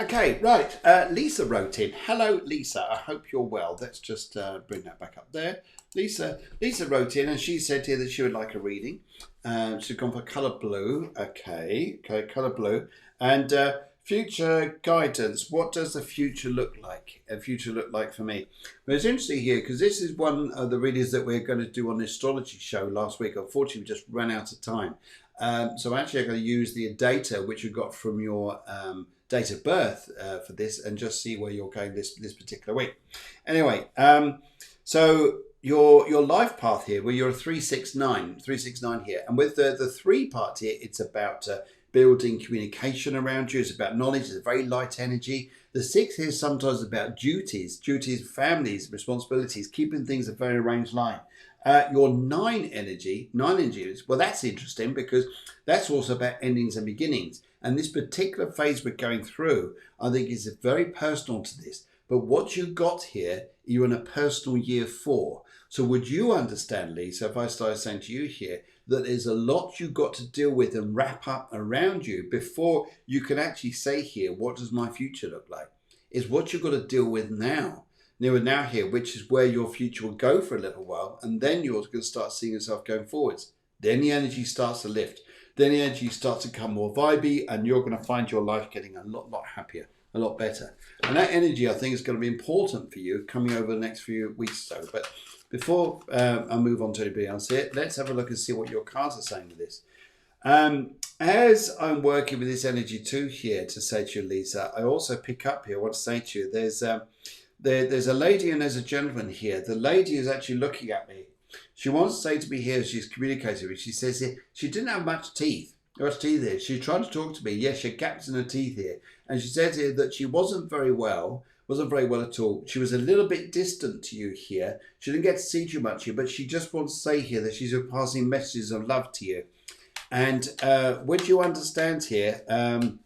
Okay, right. Lisa wrote in. Hello, Lisa. I hope you're well. Let's just bring that back up there. Lisa wrote in, and she said here that she would like a reading. She's gone for colour blue. Okay, colour blue. And future guidance. What does the future look like? For me? Well, it's interesting here because this is one of the readings that we're going to do on the astrology show last week. Unfortunately, we just ran out of time. So actually, I'm going to use the data which you got from your date of birth for this, and just see where you're going this particular week. Anyway, so your life path here, where you're a 369 here, and with the 3 part here, it's about building communication around you. It's about knowledge. It's a very light energy. The 6 here is sometimes about duties, families, responsibilities, keeping things a very arranged line. Your 9 energy is, well, that's interesting because that's also about endings and beginnings. And this particular phase we're going through, I think, is very personal to this. But what you got here, you're in a personal year 4. So would you understand, Lisa, if I started saying to you here, that there's a lot you've got to deal with and wrap up around you before you can actually say here, what does my future look like? Is what you've got to deal with now. Now here, which is where your future will go for a little while, and then you're going to start seeing yourself going forwards. Then the energy starts to lift. Then the energy starts to become more vibey, and you're going to find your life getting a lot happier, a lot better. And that energy, I think, is going to be important for you coming over the next few weeks or so. But before I move on to anybody else here, let's have a look and see what your cards are saying with this. As I'm working with this energy too here to say to you, Lisa, I also pick up here. I want to say to you, there's a lady and there's a gentleman here. The lady is actually looking at me. She wants to say to me here, she's communicating with me. She says here, she didn't have much teeth. Much teeth here. She tried to talk to me. Yes, she had gaps in her teeth here. And she said here that she wasn't very well at all. She was a little bit distant to you here. She didn't get to see too much here, but she just wants to say here that she's passing messages of love to you. And would you understand here? And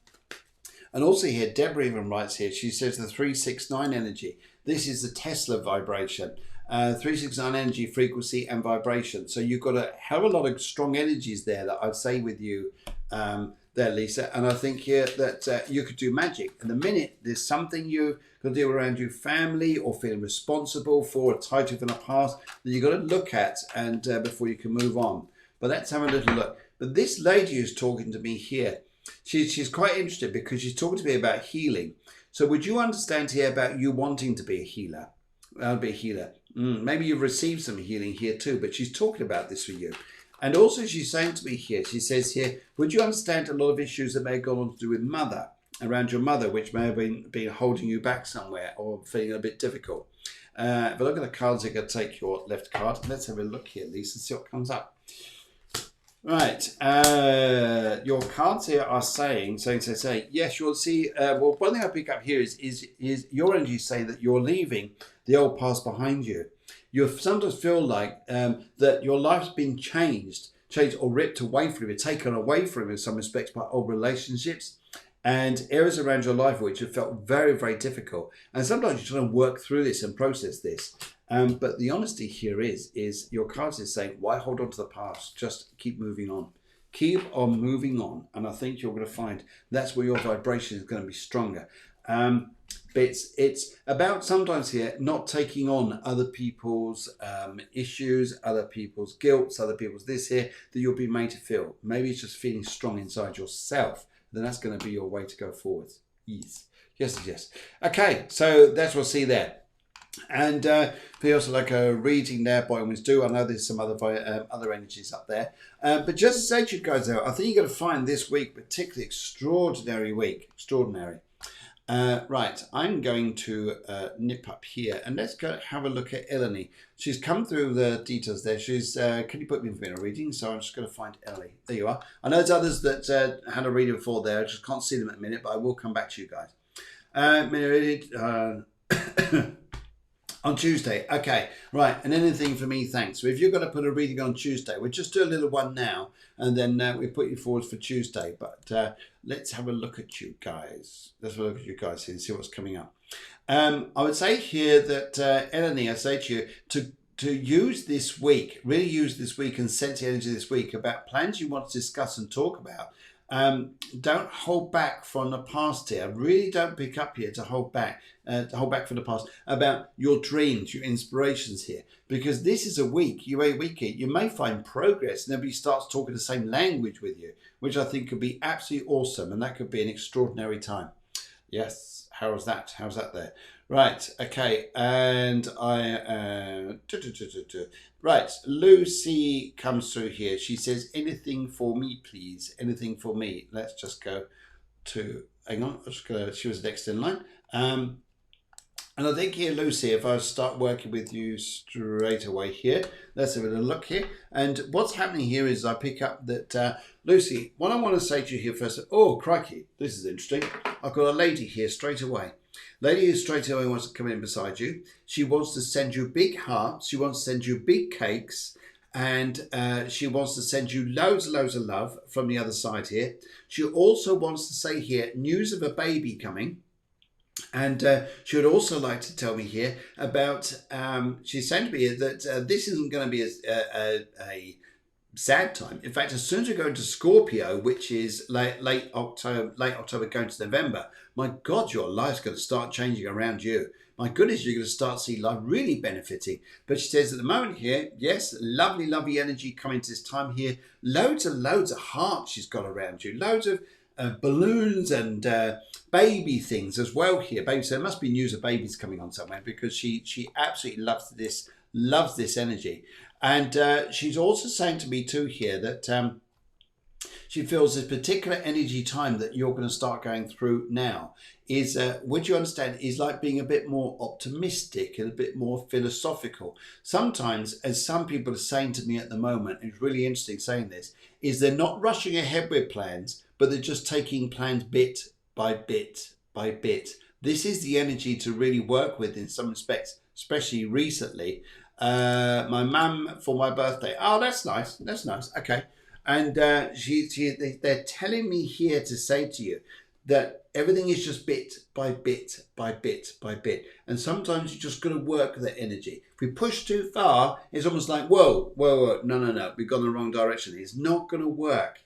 also here, Deborah even writes here, she says the 369 energy. This is the Tesla vibration. 369 energy, frequency and vibration. So you've got a hell of a lot of strong energies there that I'd say with you there, Lisa. And I think here that you could do magic. And the minute there's something you got to do around your family or feeling responsible for a title in the past that you've got to look at and before you can move on. But let's have a little look. But this lady who's talking to me here, she's quite interested because she's talking to me about healing. So would you understand here about you wanting to be a healer? Be a healer. Maybe you've received some healing here too, but she's talking about this for you. And also she's saying to me here, she says here, would you understand a lot of issues that may have gone on to do with mother, around your mother, which may have been holding you back somewhere or feeling a bit difficult? If I look at the cards, I'm going to take your left card. Let's have a look here, Lisa, see what comes up. Right, your cards here are saying, yes, you'll see, well, one thing I pick up here is your energy saying that you're leaving the old past behind you. You sometimes feel like that your life's been changed or ripped away from you, taken away from you in some respects by old relationships and areas around your life which have felt very, very difficult. And sometimes you're trying to work through this and process this. But the honesty here is your cards is saying, why hold on to the past? Just keep moving on. Keep on moving on. And I think you're going to find that's where your vibration is going to be stronger. But it's about sometimes here not taking on other people's issues, other people's guilt, other people's this here that you'll be made to feel. Maybe it's just feeling strong inside yourself. Then that's going to be your way to go forward. Yes. Yes. Okay, so that's what we'll see there. And we also like a reading there by Omens Do. I know there's some other energies up there. But just to say to you guys though, I think you're going to find this week particularly extraordinary week. Extraordinary. Right, I'm going to nip up here and let's go have a look at Eleni. She's come through the details there. She's, can you put me in a reading? So I'm just going to find Eleni. There you are. I know there's others that had a reading before there. I just can't see them at the minute, but I will come back to you guys. On Tuesday, okay, right, and anything for me, thanks. So if you're going to put a reading on Tuesday, we'll just do a little one now, and then we put you forward for Tuesday. But let's have a look at you guys. Let's have a look at you guys here and see what's coming up. I would say here that, Eleni, I say to you, to use this week, really use this week and sense the energy this week about plans you want to discuss and talk about. Don't hold back from the past here. Really don't pick up here to hold back from the past about your dreams, your inspirations here. Because this is a week, you may find progress and everybody starts talking the same language with you, which I think could be absolutely awesome. And that could be an extraordinary time. Yes, how's that? How's that there? Right, okay, and right, Lucy comes through here. She says, anything for me, please. Anything for me. Let's just go to, hang on, she was next in line. And I think here, Lucy, if I start working with you straight away here, let's have a little look here. And what's happening here is I pick up that, Lucy, what I want to say to you here first, oh, crikey, this is interesting. I've got a lady here straight away. Lady who straight away wants to come in beside you. She wants to send you big hearts. She wants to send you big cakes. And she wants to send you loads of love from the other side here. She also wants to say here, news of a baby coming. And she would also like to tell me here about, she's saying to me that this isn't going to be a sad time. In fact, as soon as we go into Scorpio, which is late October going to November, my God, your life's going to start changing around you. My goodness, you're going to start to see life really benefiting. But she says at the moment here, yes, lovely energy coming to this time here. Loads of hearts she's got around you. Loads of balloons and baby things as well here. Baby, so there must be news of babies coming on somewhere because she absolutely loves this energy. And she's also saying to me too here that she feels this particular energy time that you're going to start going through now is, would you understand, is like being a bit more optimistic and a bit more philosophical. Sometimes, as some people are saying to me at the moment, it's really interesting saying this, is they're not rushing ahead with plans, but they're just taking plans bit by bit by bit. This is the energy to really work with in some respects, especially recently. My mum for my birthday. Oh, that's nice. That's nice. Okay. And they're telling me here to say to you that everything is just bit by bit by bit by bit. And sometimes you just got to work with that energy. If we push too far, it's almost like, whoa, no, we've gone the wrong direction. It's not going to work.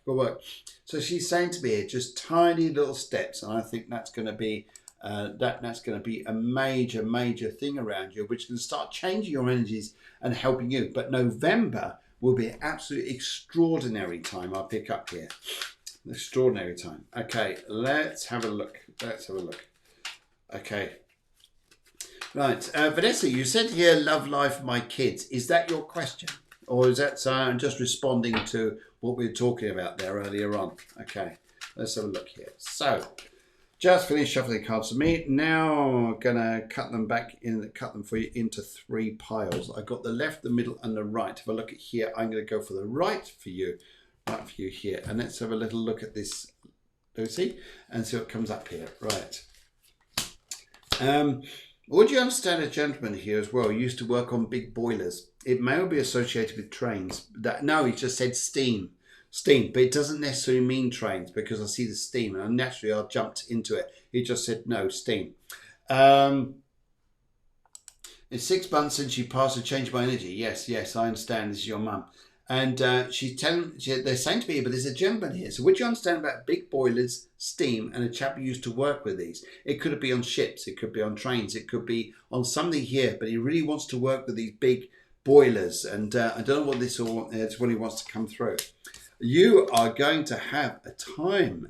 So she's saying to me, just tiny little steps. And I think that's going to be that's going to be a major thing around you, which can start changing your energies and helping you. But November will be an absolutely extraordinary time. I'll pick up here. Extraordinary time. Okay, let's have a look. Okay. Right. Vanessa, you said here, love life, my kids. Is that your question? Or is that I'm just responding to what we were talking about there earlier on? Okay, let's have a look here. So, just finished shuffling cards for me. Now I'm gonna cut them for you into 3 piles. I've got the left, the middle, and the right. If I look at here, I'm gonna go for the right for you here. And let's have a little look at this, Lucy, and see what comes up here. Right. Would you understand a gentleman here as well used to work on big boilers? It may well be associated with trains. No, he just said steam, but it doesn't necessarily mean trains because I see the steam and naturally I jumped into it. He just said no, steam. It's 6 months since you passed a change my energy. Yes, I understand. This is your mum. And they're saying to me, but there's a gentleman here. So would you understand about big boilers, steam, and a chap who used to work with these? It could be on ships, it could be on trains, it could be on something here, but he really wants to work with these big boilers. And I don't know what this all is when he wants to come through. You are going to have a time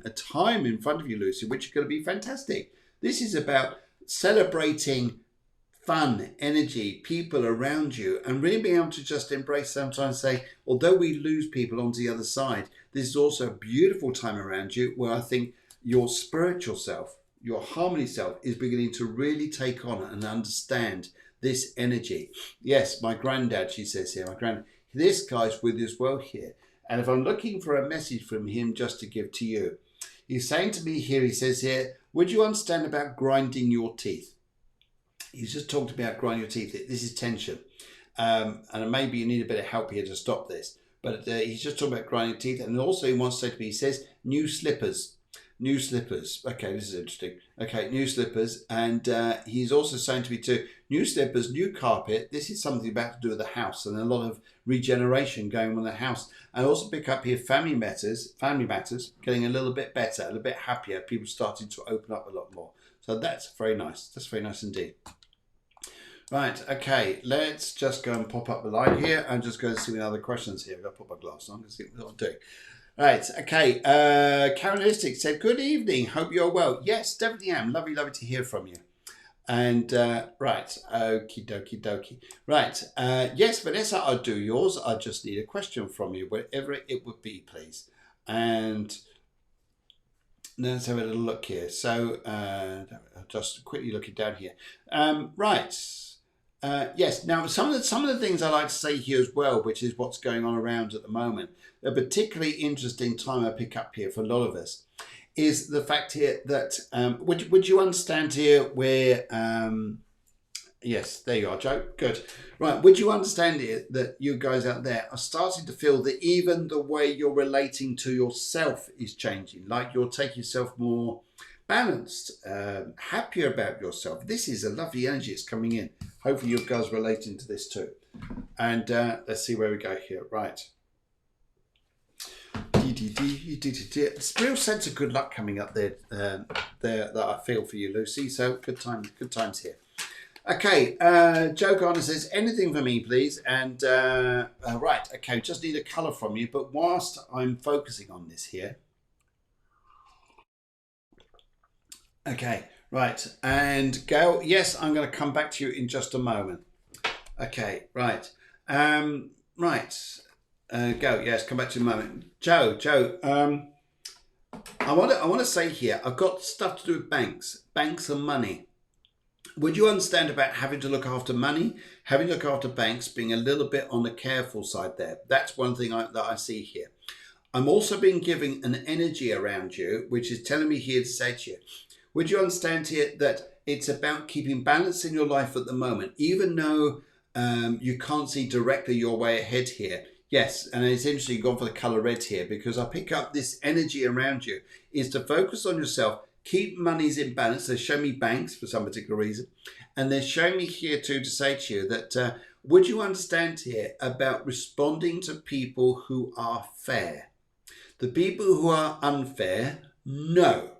in front of you, Lucy, which is going to be fantastic. This is about celebrating fun, energy, people around you, and really being able to just embrace, sometimes say, although we lose people onto the other side, this is also a beautiful time around you where I think your spiritual self, your harmony self is beginning to really take on and understand this energy. Yes, my granddad, she says here, this guy's with you as well here. And if I'm looking for a message from him just to give to you, he's saying to me here, he says here, would you understand about grinding your teeth? He's just talked about grinding your teeth. This is tension. And maybe you need a bit of help here to stop this. But he's just talking about grinding teeth. And also he wants to say to me, he says, new slippers. New slippers. Okay, this is interesting. Okay, new slippers. And he's also saying to me too, new slippers, new carpet. This is something about to do with the house and a lot of regeneration going on in the house. And also pick up here family matters, getting a little bit better, a little bit happier. People starting to open up a lot more. So that's very nice. That's very nice indeed. Right, okay, let's just go and pop up the line here. I'm just going to see what other questions here. I've got to put my glass on to see what I'm doing. Right, okay. Karenistic said, good evening. Hope you're well. Yes, definitely am. Lovely to hear from you. And, right, okie dokie. Right, yes, Vanessa, I'll do yours. I just need a question from you, whatever it would be, please. And let's have a little look here. So, just quickly looking down here. Right. Yes. Now, some of the things I like to say here as well, which is what's going on around at the moment, a particularly interesting time I pick up here for a lot of us, is the fact here that would you understand here where yes, there you are, Joe. Good. Right. Would you understand here that you guys out there are starting to feel that even the way you're relating to yourself is changing, like you're taking yourself more balanced, happier about yourself. This is a lovely energy that's coming in. Hopefully you guys are relating to this too. And let's see where we go here. Right. Real sense of good luck coming up there, that I feel for you, Lucy. So good times here. Okay, Joe Garner says, anything for me, please. And right, okay, just need a colour from you. But whilst I'm focusing on this here. Okay, right. And Gail, yes, I'm going to come back to you in just a moment. Okay, right. Right. Go. Yes, come back to the moment. Joe. I want to say here, I've got stuff to do with banks and money. Would you understand about having to look after money, having to look after banks, being a little bit on the careful side there? That's one thing that I see here. I'm also being given an energy around you, which is telling me here to say to you, would you understand here that it's about keeping balance in your life at the moment, even though you can't see directly your way ahead here? Yes, and it's interesting you've gone for the colour red here, because I pick up this energy around you is to focus on yourself, keep monies in balance. They show me banks for some particular reason, and they're showing me here too to say to you that would you understand here about responding to people who are fair? The people who are unfair, no.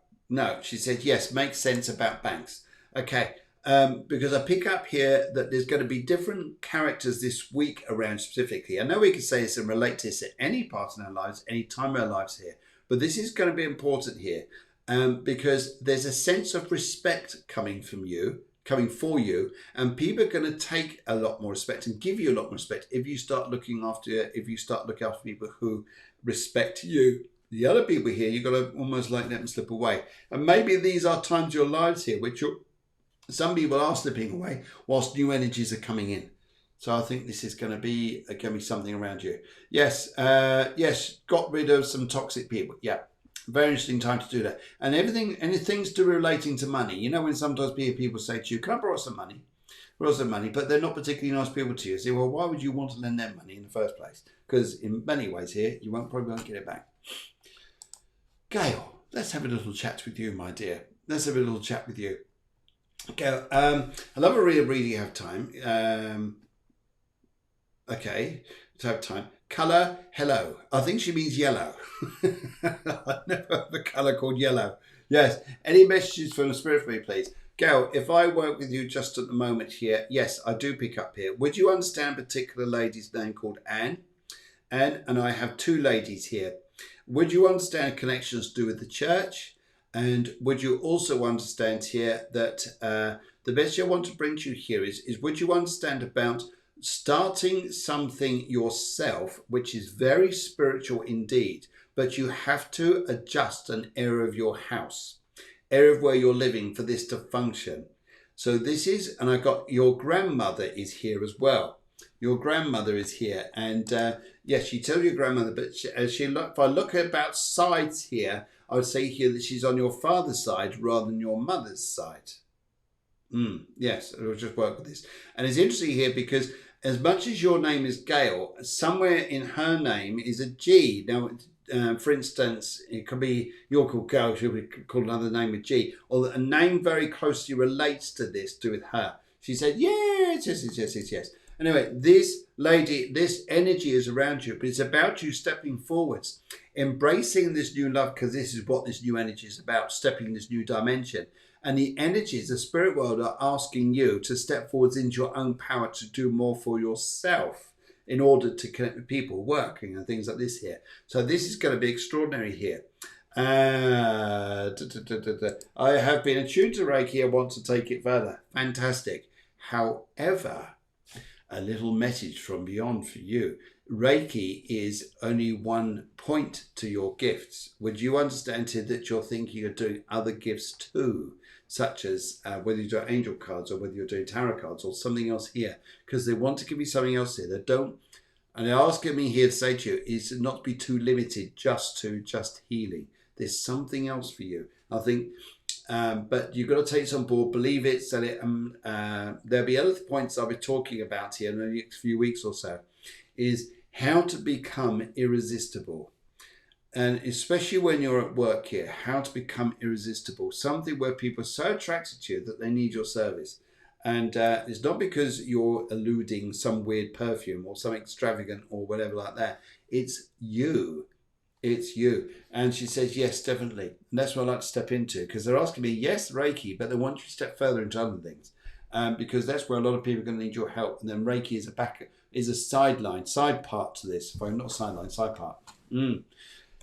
She said, yes, makes sense about banks. Okay, because I pick up here that there's going to be different characters this week around specifically. I know we can say this and relate to this at any part in our lives, any time in our lives here, but this is going to be important here because there's a sense of respect coming for you, and people are going to take a lot more respect and give you a lot more respect if you start looking after people who respect you. The other people here, you've got to almost like let them slip away. And maybe these are times of your lives here, which some people are slipping away whilst new energies are coming in. So I think this is going to be something around you. Yes, got rid of some toxic people. Yeah, very interesting time to do that. And anything to do relating to money. You know, when sometimes people say to you, can I borrow some money? But they're not particularly nice people to you. Say, well, why would you want to lend them money in the first place? Because in many ways here, you probably won't get it back. Gail, let's have a little chat with you, my dear. Let's have a little chat with you. Gail, I love a reading. You have time. Okay, to have time. Colour, hello. I think she means yellow. I've never heard of a colour called yellow. Yes. Any messages from the spirit for me, please? Gail, if I work with you just at the moment here, yes, I do pick up here. Would you understand a particular lady's name called Anne? Anne, and I have two ladies here. Would you understand connections to do with the church? And would you also understand here that the message I want to bring to you here is would you understand about starting something yourself, which is very spiritual indeed, but you have to adjust an area of your house, area of where you're living for this to function. So this is, and I got your grandmother is here as well. Your grandmother is here, and yes, she tells your grandmother, but if I look at about sides here, I would say here that she's on your father's side rather than your mother's side. Yes, I'll just work with this. And it's interesting here because as much as your name is Gail, somewhere in her name is a G. Now, for instance, it could be you're called Gail, she'll be called another name with G, or a name very closely relates to this, to with her. She said, yes. Anyway, this lady, this energy is around you, but it's about you stepping forwards, embracing this new love, because this is what this new energy is about, stepping this new dimension. And the energies, the spirit world are asking you to step forwards into your own power to do more for yourself in order to connect with people, working and things like this here. So this is going to be extraordinary here. I have been attuned to Reiki. I want to take it further. Fantastic. However, a little message from beyond for you. Reiki is only one point to your gifts. Would you understand here that you're thinking of doing other gifts too, such as whether you're doing angel cards or whether you're doing tarot cards or something else here? Because they want to give you something else here. They don't, and they're asking me here to say to you is not to be too limited just to healing. There's something else for you. I think but you've got to take this on board, believe it, sell it. There'll be other points I'll be talking about here in the next few weeks or so, is how to become irresistible. And especially when you're at work here, how to become irresistible. Something where people are so attracted to you that they need your service. And it's not because you're eluding some weird perfume or some extravagant or whatever like that. It's you. It's you. And she says, yes, definitely. And that's what I like to step into, because they're asking me, yes, Reiki, but they want you to step further into other things. Because that's where a lot of people are going to need your help. And then Reiki is a side part to this. If I'm not sideline, side part.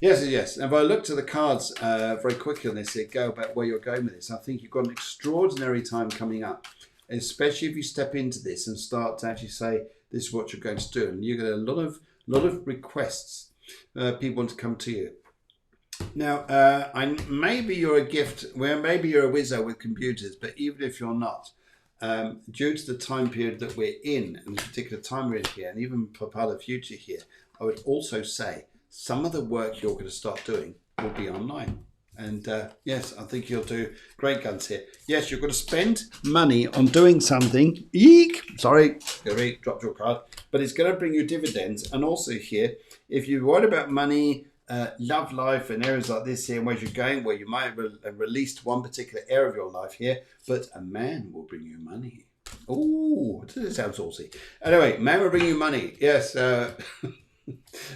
Yes. And if I look to the cards very quickly on this, go about where you're going with this. I think you've got an extraordinary time coming up, especially if you step into this and start to actually say, this is what you're going to do. And you get a lot of A lot of requests. People want to come to you. Now, maybe you're a gift, well, maybe you're a wizard with computers, but even if you're not, due to the time period that we're in, and the particular time we're in here, and even for part of the future here, I would also say some of the work you're going to start doing will be online. And yes, I think you'll do great guns here. Yes, you're going to spend money on doing something. Eek! Sorry, dropped your card. But it's going to bring you dividends. And also here, if you're worried about money, love life and areas like this here and where you're going, where you might have released one particular area of your life here, but a man will bring you money. Oh, does it sound saucy? Anyway, man will bring you money. Yes.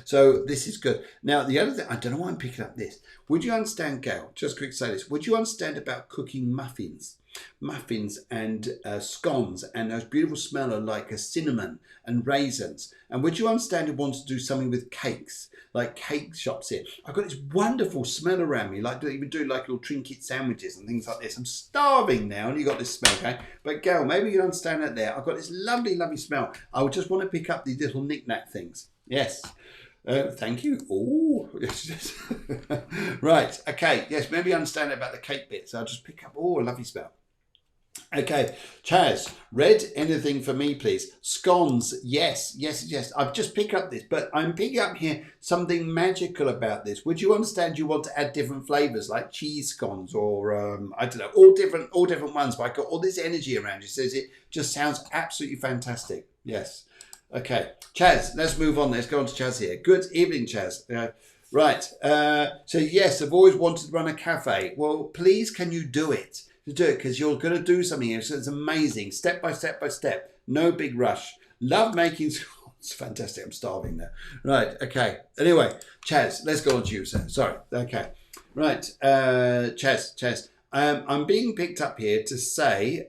So this is good. Now, the other thing, I don't know why I'm picking up this. Would you understand, Gail, just quick say this, would you understand about cooking muffins? Muffins and scones and those beautiful smell of like a cinnamon and raisins. And would you understand you want to do something with cakes, like cake shops here? I've got this wonderful smell around me, like even do like little trinket sandwiches and things like this. I'm starving now and you got this smell, okay? But Gail, maybe you understand that there. I've got this lovely, lovely smell. I would just want to pick up these little knick-knack things. Yes. Thank you. Oh, yes. Right. Okay. Yes. Maybe you understand about the cake bit. So I'll just pick up. Oh, a lovely smell. Okay. Chaz, red, anything for me, please? Scones. Yes. Yes. Yes. I've just picked up this, but I'm picking up here something magical about this. Would you understand you want to add different flavors like cheese scones or, I don't know, all different ones, but I've got all this energy around you. Says it just sounds absolutely fantastic. Yes. Okay, Chaz, let's move on. Let's go on to Chaz here. Good evening, Chaz. Right. So yes, I've always wanted to run a cafe. Well, please, can you do it? Do it because you're going to do something here. So it's amazing. Step by step by step. No big rush. Love making. It's fantastic. I'm starving there. Right. Okay. Anyway, Chaz, let's go on to you, sir. Sorry. Okay. Right. Chaz. I'm being picked up here to say.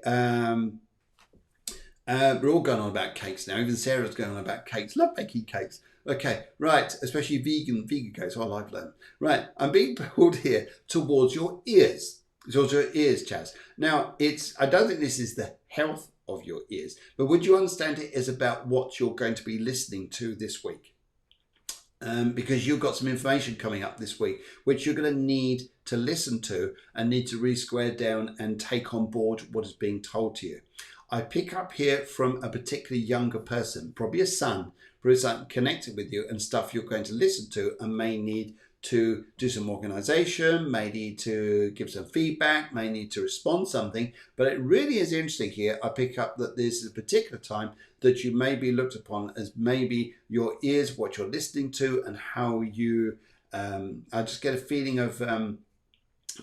We're all going on about cakes now. Even Sarah's going on about cakes. Love baking cakes. Okay, right. Especially vegan cakes. Oh, I like them. Right. I'm being pulled here towards your ears. Towards your ears, Chaz. Now, I don't think this is the health of your ears, but would you understand it as about what you're going to be listening to this week? Because you've got some information coming up this week, which you're going to need to listen to and need to really square down and take on board what is being told to you. I pick up here from a particularly younger person, probably a son, who is connected with you and stuff you're going to listen to and may need to do some organization, may need to give some feedback, may need to respond something. But it really is interesting here. I pick up that this is a particular time that you may be looked upon as maybe your ears, what you're listening to and how you, I just get a feeling of,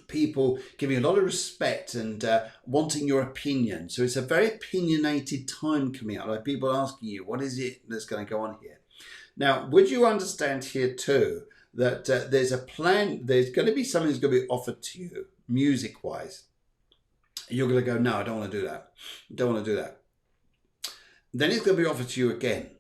people giving a lot of respect and wanting your opinion. So it's a very opinionated time coming up, like people asking you, what is it that's going to go on here? Now, would you understand here too that there's a plan, there's going to be something that's going to be offered to you music-wise. You're going to go, no, I don't want to do that. Don't want to do that. Then it's going to be offered to you again.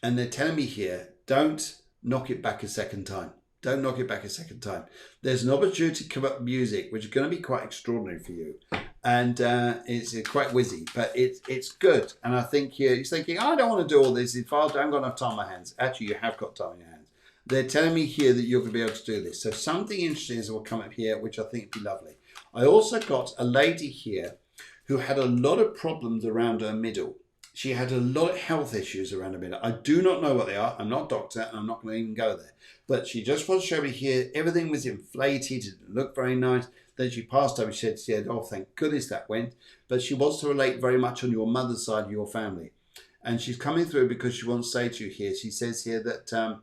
And they're telling me here, don't knock it back a second time. Don't knock it back a second time. There's an opportunity to come up with music, which is going to be quite extraordinary for you. And it's quite whizzy, but it's good. And I think he's thinking, I don't want to do all this. If I haven't got enough time on my hands. Actually, you have got time on your hands. They're telling me here that you're going to be able to do this. So something interesting will come up here, which I think would be lovely. I also got a lady here who had a lot of problems around her middle. She had a lot of health issues around her middle. I do not know what they are. I'm not a doctor and I'm not going to even go there. But she just wants to show me here, everything was inflated, it didn't look very nice. Then she passed over, she said, oh, thank goodness that went. But she wants to relate very much on your mother's side of your family. And she's coming through because she wants to say to you here, she says here that,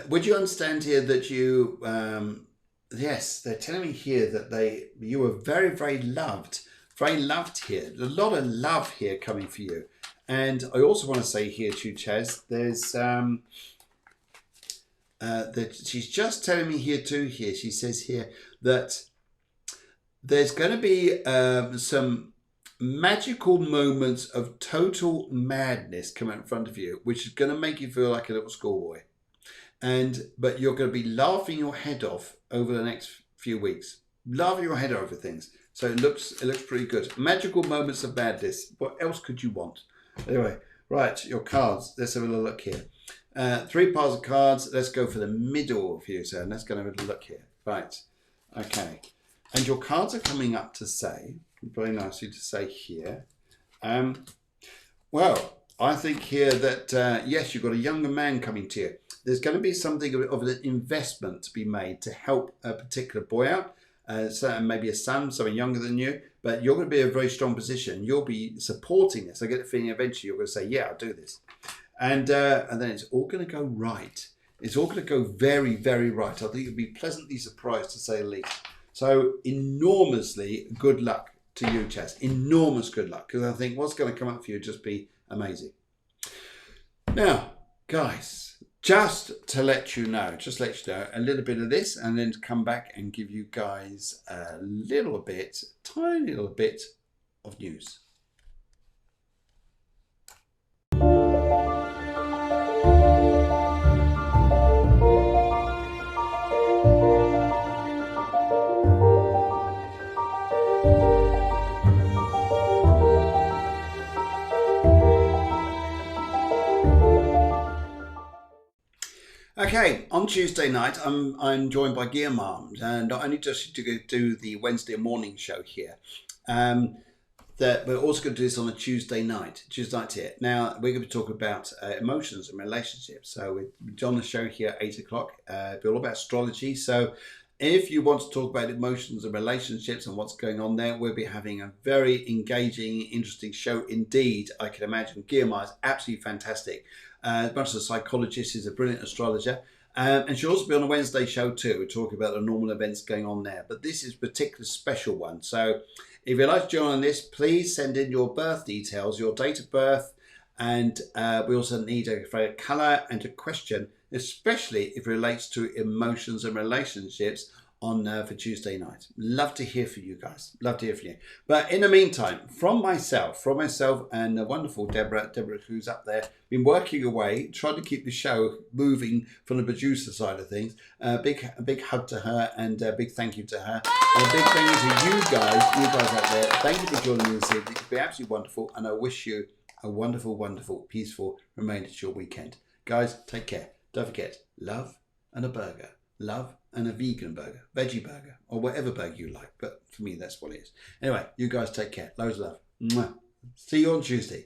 would you understand here that you, yes, they're telling me here that you were very, very loved here. A lot of love here coming for you. And I also want to say here to you, Chaz, there's, that she's just telling me here too, here, she says here that there's going to be some magical moments of total madness coming in front of you, which is going to make you feel like a little schoolboy. But you're going to be laughing your head off over the next few weeks. Laughing your head over things. So it looks pretty good. Magical moments of madness. What else could you want? Anyway, Right, your cards. Let's have a little look here. 3 piles of cards. Let's go for the middle view, so let's go and have a little look here. Right, okay. And your cards are coming up to say, very nicely to say here. Well, I think here that, yes, you've got a younger man coming to you. There's going to be something of an investment to be made to help a particular boy out. So maybe a son, someone younger than you, but you're going to be in a very strong position. You'll be supporting this. I get the feeling eventually you're going to say, yeah, I'll do this. And then it's all going to go right. It's all going to go very, very right. I think you'll be pleasantly surprised, to say the least. So enormously good luck to you, Chess. Enormous good luck, because I think what's going to come up for you will just be amazing. Now, guys, just to let you know a little bit of this, and then to come back and give you guys a little bit, tiny little bit of news. Okay, on Tuesday night, I'm joined by Guillermo, and not only just to go do the Wednesday morning show here, that we're also going to do this on a Tuesday night here. Now, we're going to be talking about emotions and relationships. So we're on the show here at 8 o'clock. It'll be all about astrology. So if you want to talk about emotions and relationships and what's going on there, we'll be having a very engaging, interesting show indeed. I can imagine Guillermo is absolutely fantastic. As much as a psychologist, he's a brilliant astrologer. And she'll also be on a Wednesday show too. We're talking about the normal events going on there. But this is a particular special one. So if you'd like to join on this, please send in your birth details, your date of birth. And we also need a colour and a question, especially if it relates to emotions and relationships on for Tuesday night. Love to hear from you guys. Love to hear from you. But in the meantime, from myself and the wonderful Deborah who's up there, been working away, trying to keep the show moving from the producer side of things. A big hug to her and a big thank you to her. And a big thank you to you guys out there. Thank you for joining me this evening. It's been absolutely wonderful, and I wish you a wonderful, wonderful, peaceful remainder to your weekend. Guys, take care. Don't forget, love and a burger. Love and a vegan burger, veggie burger, or whatever burger you like. But for me, that's what it is. Anyway, you guys take care. Loads of love. Mwah. See you on Tuesday.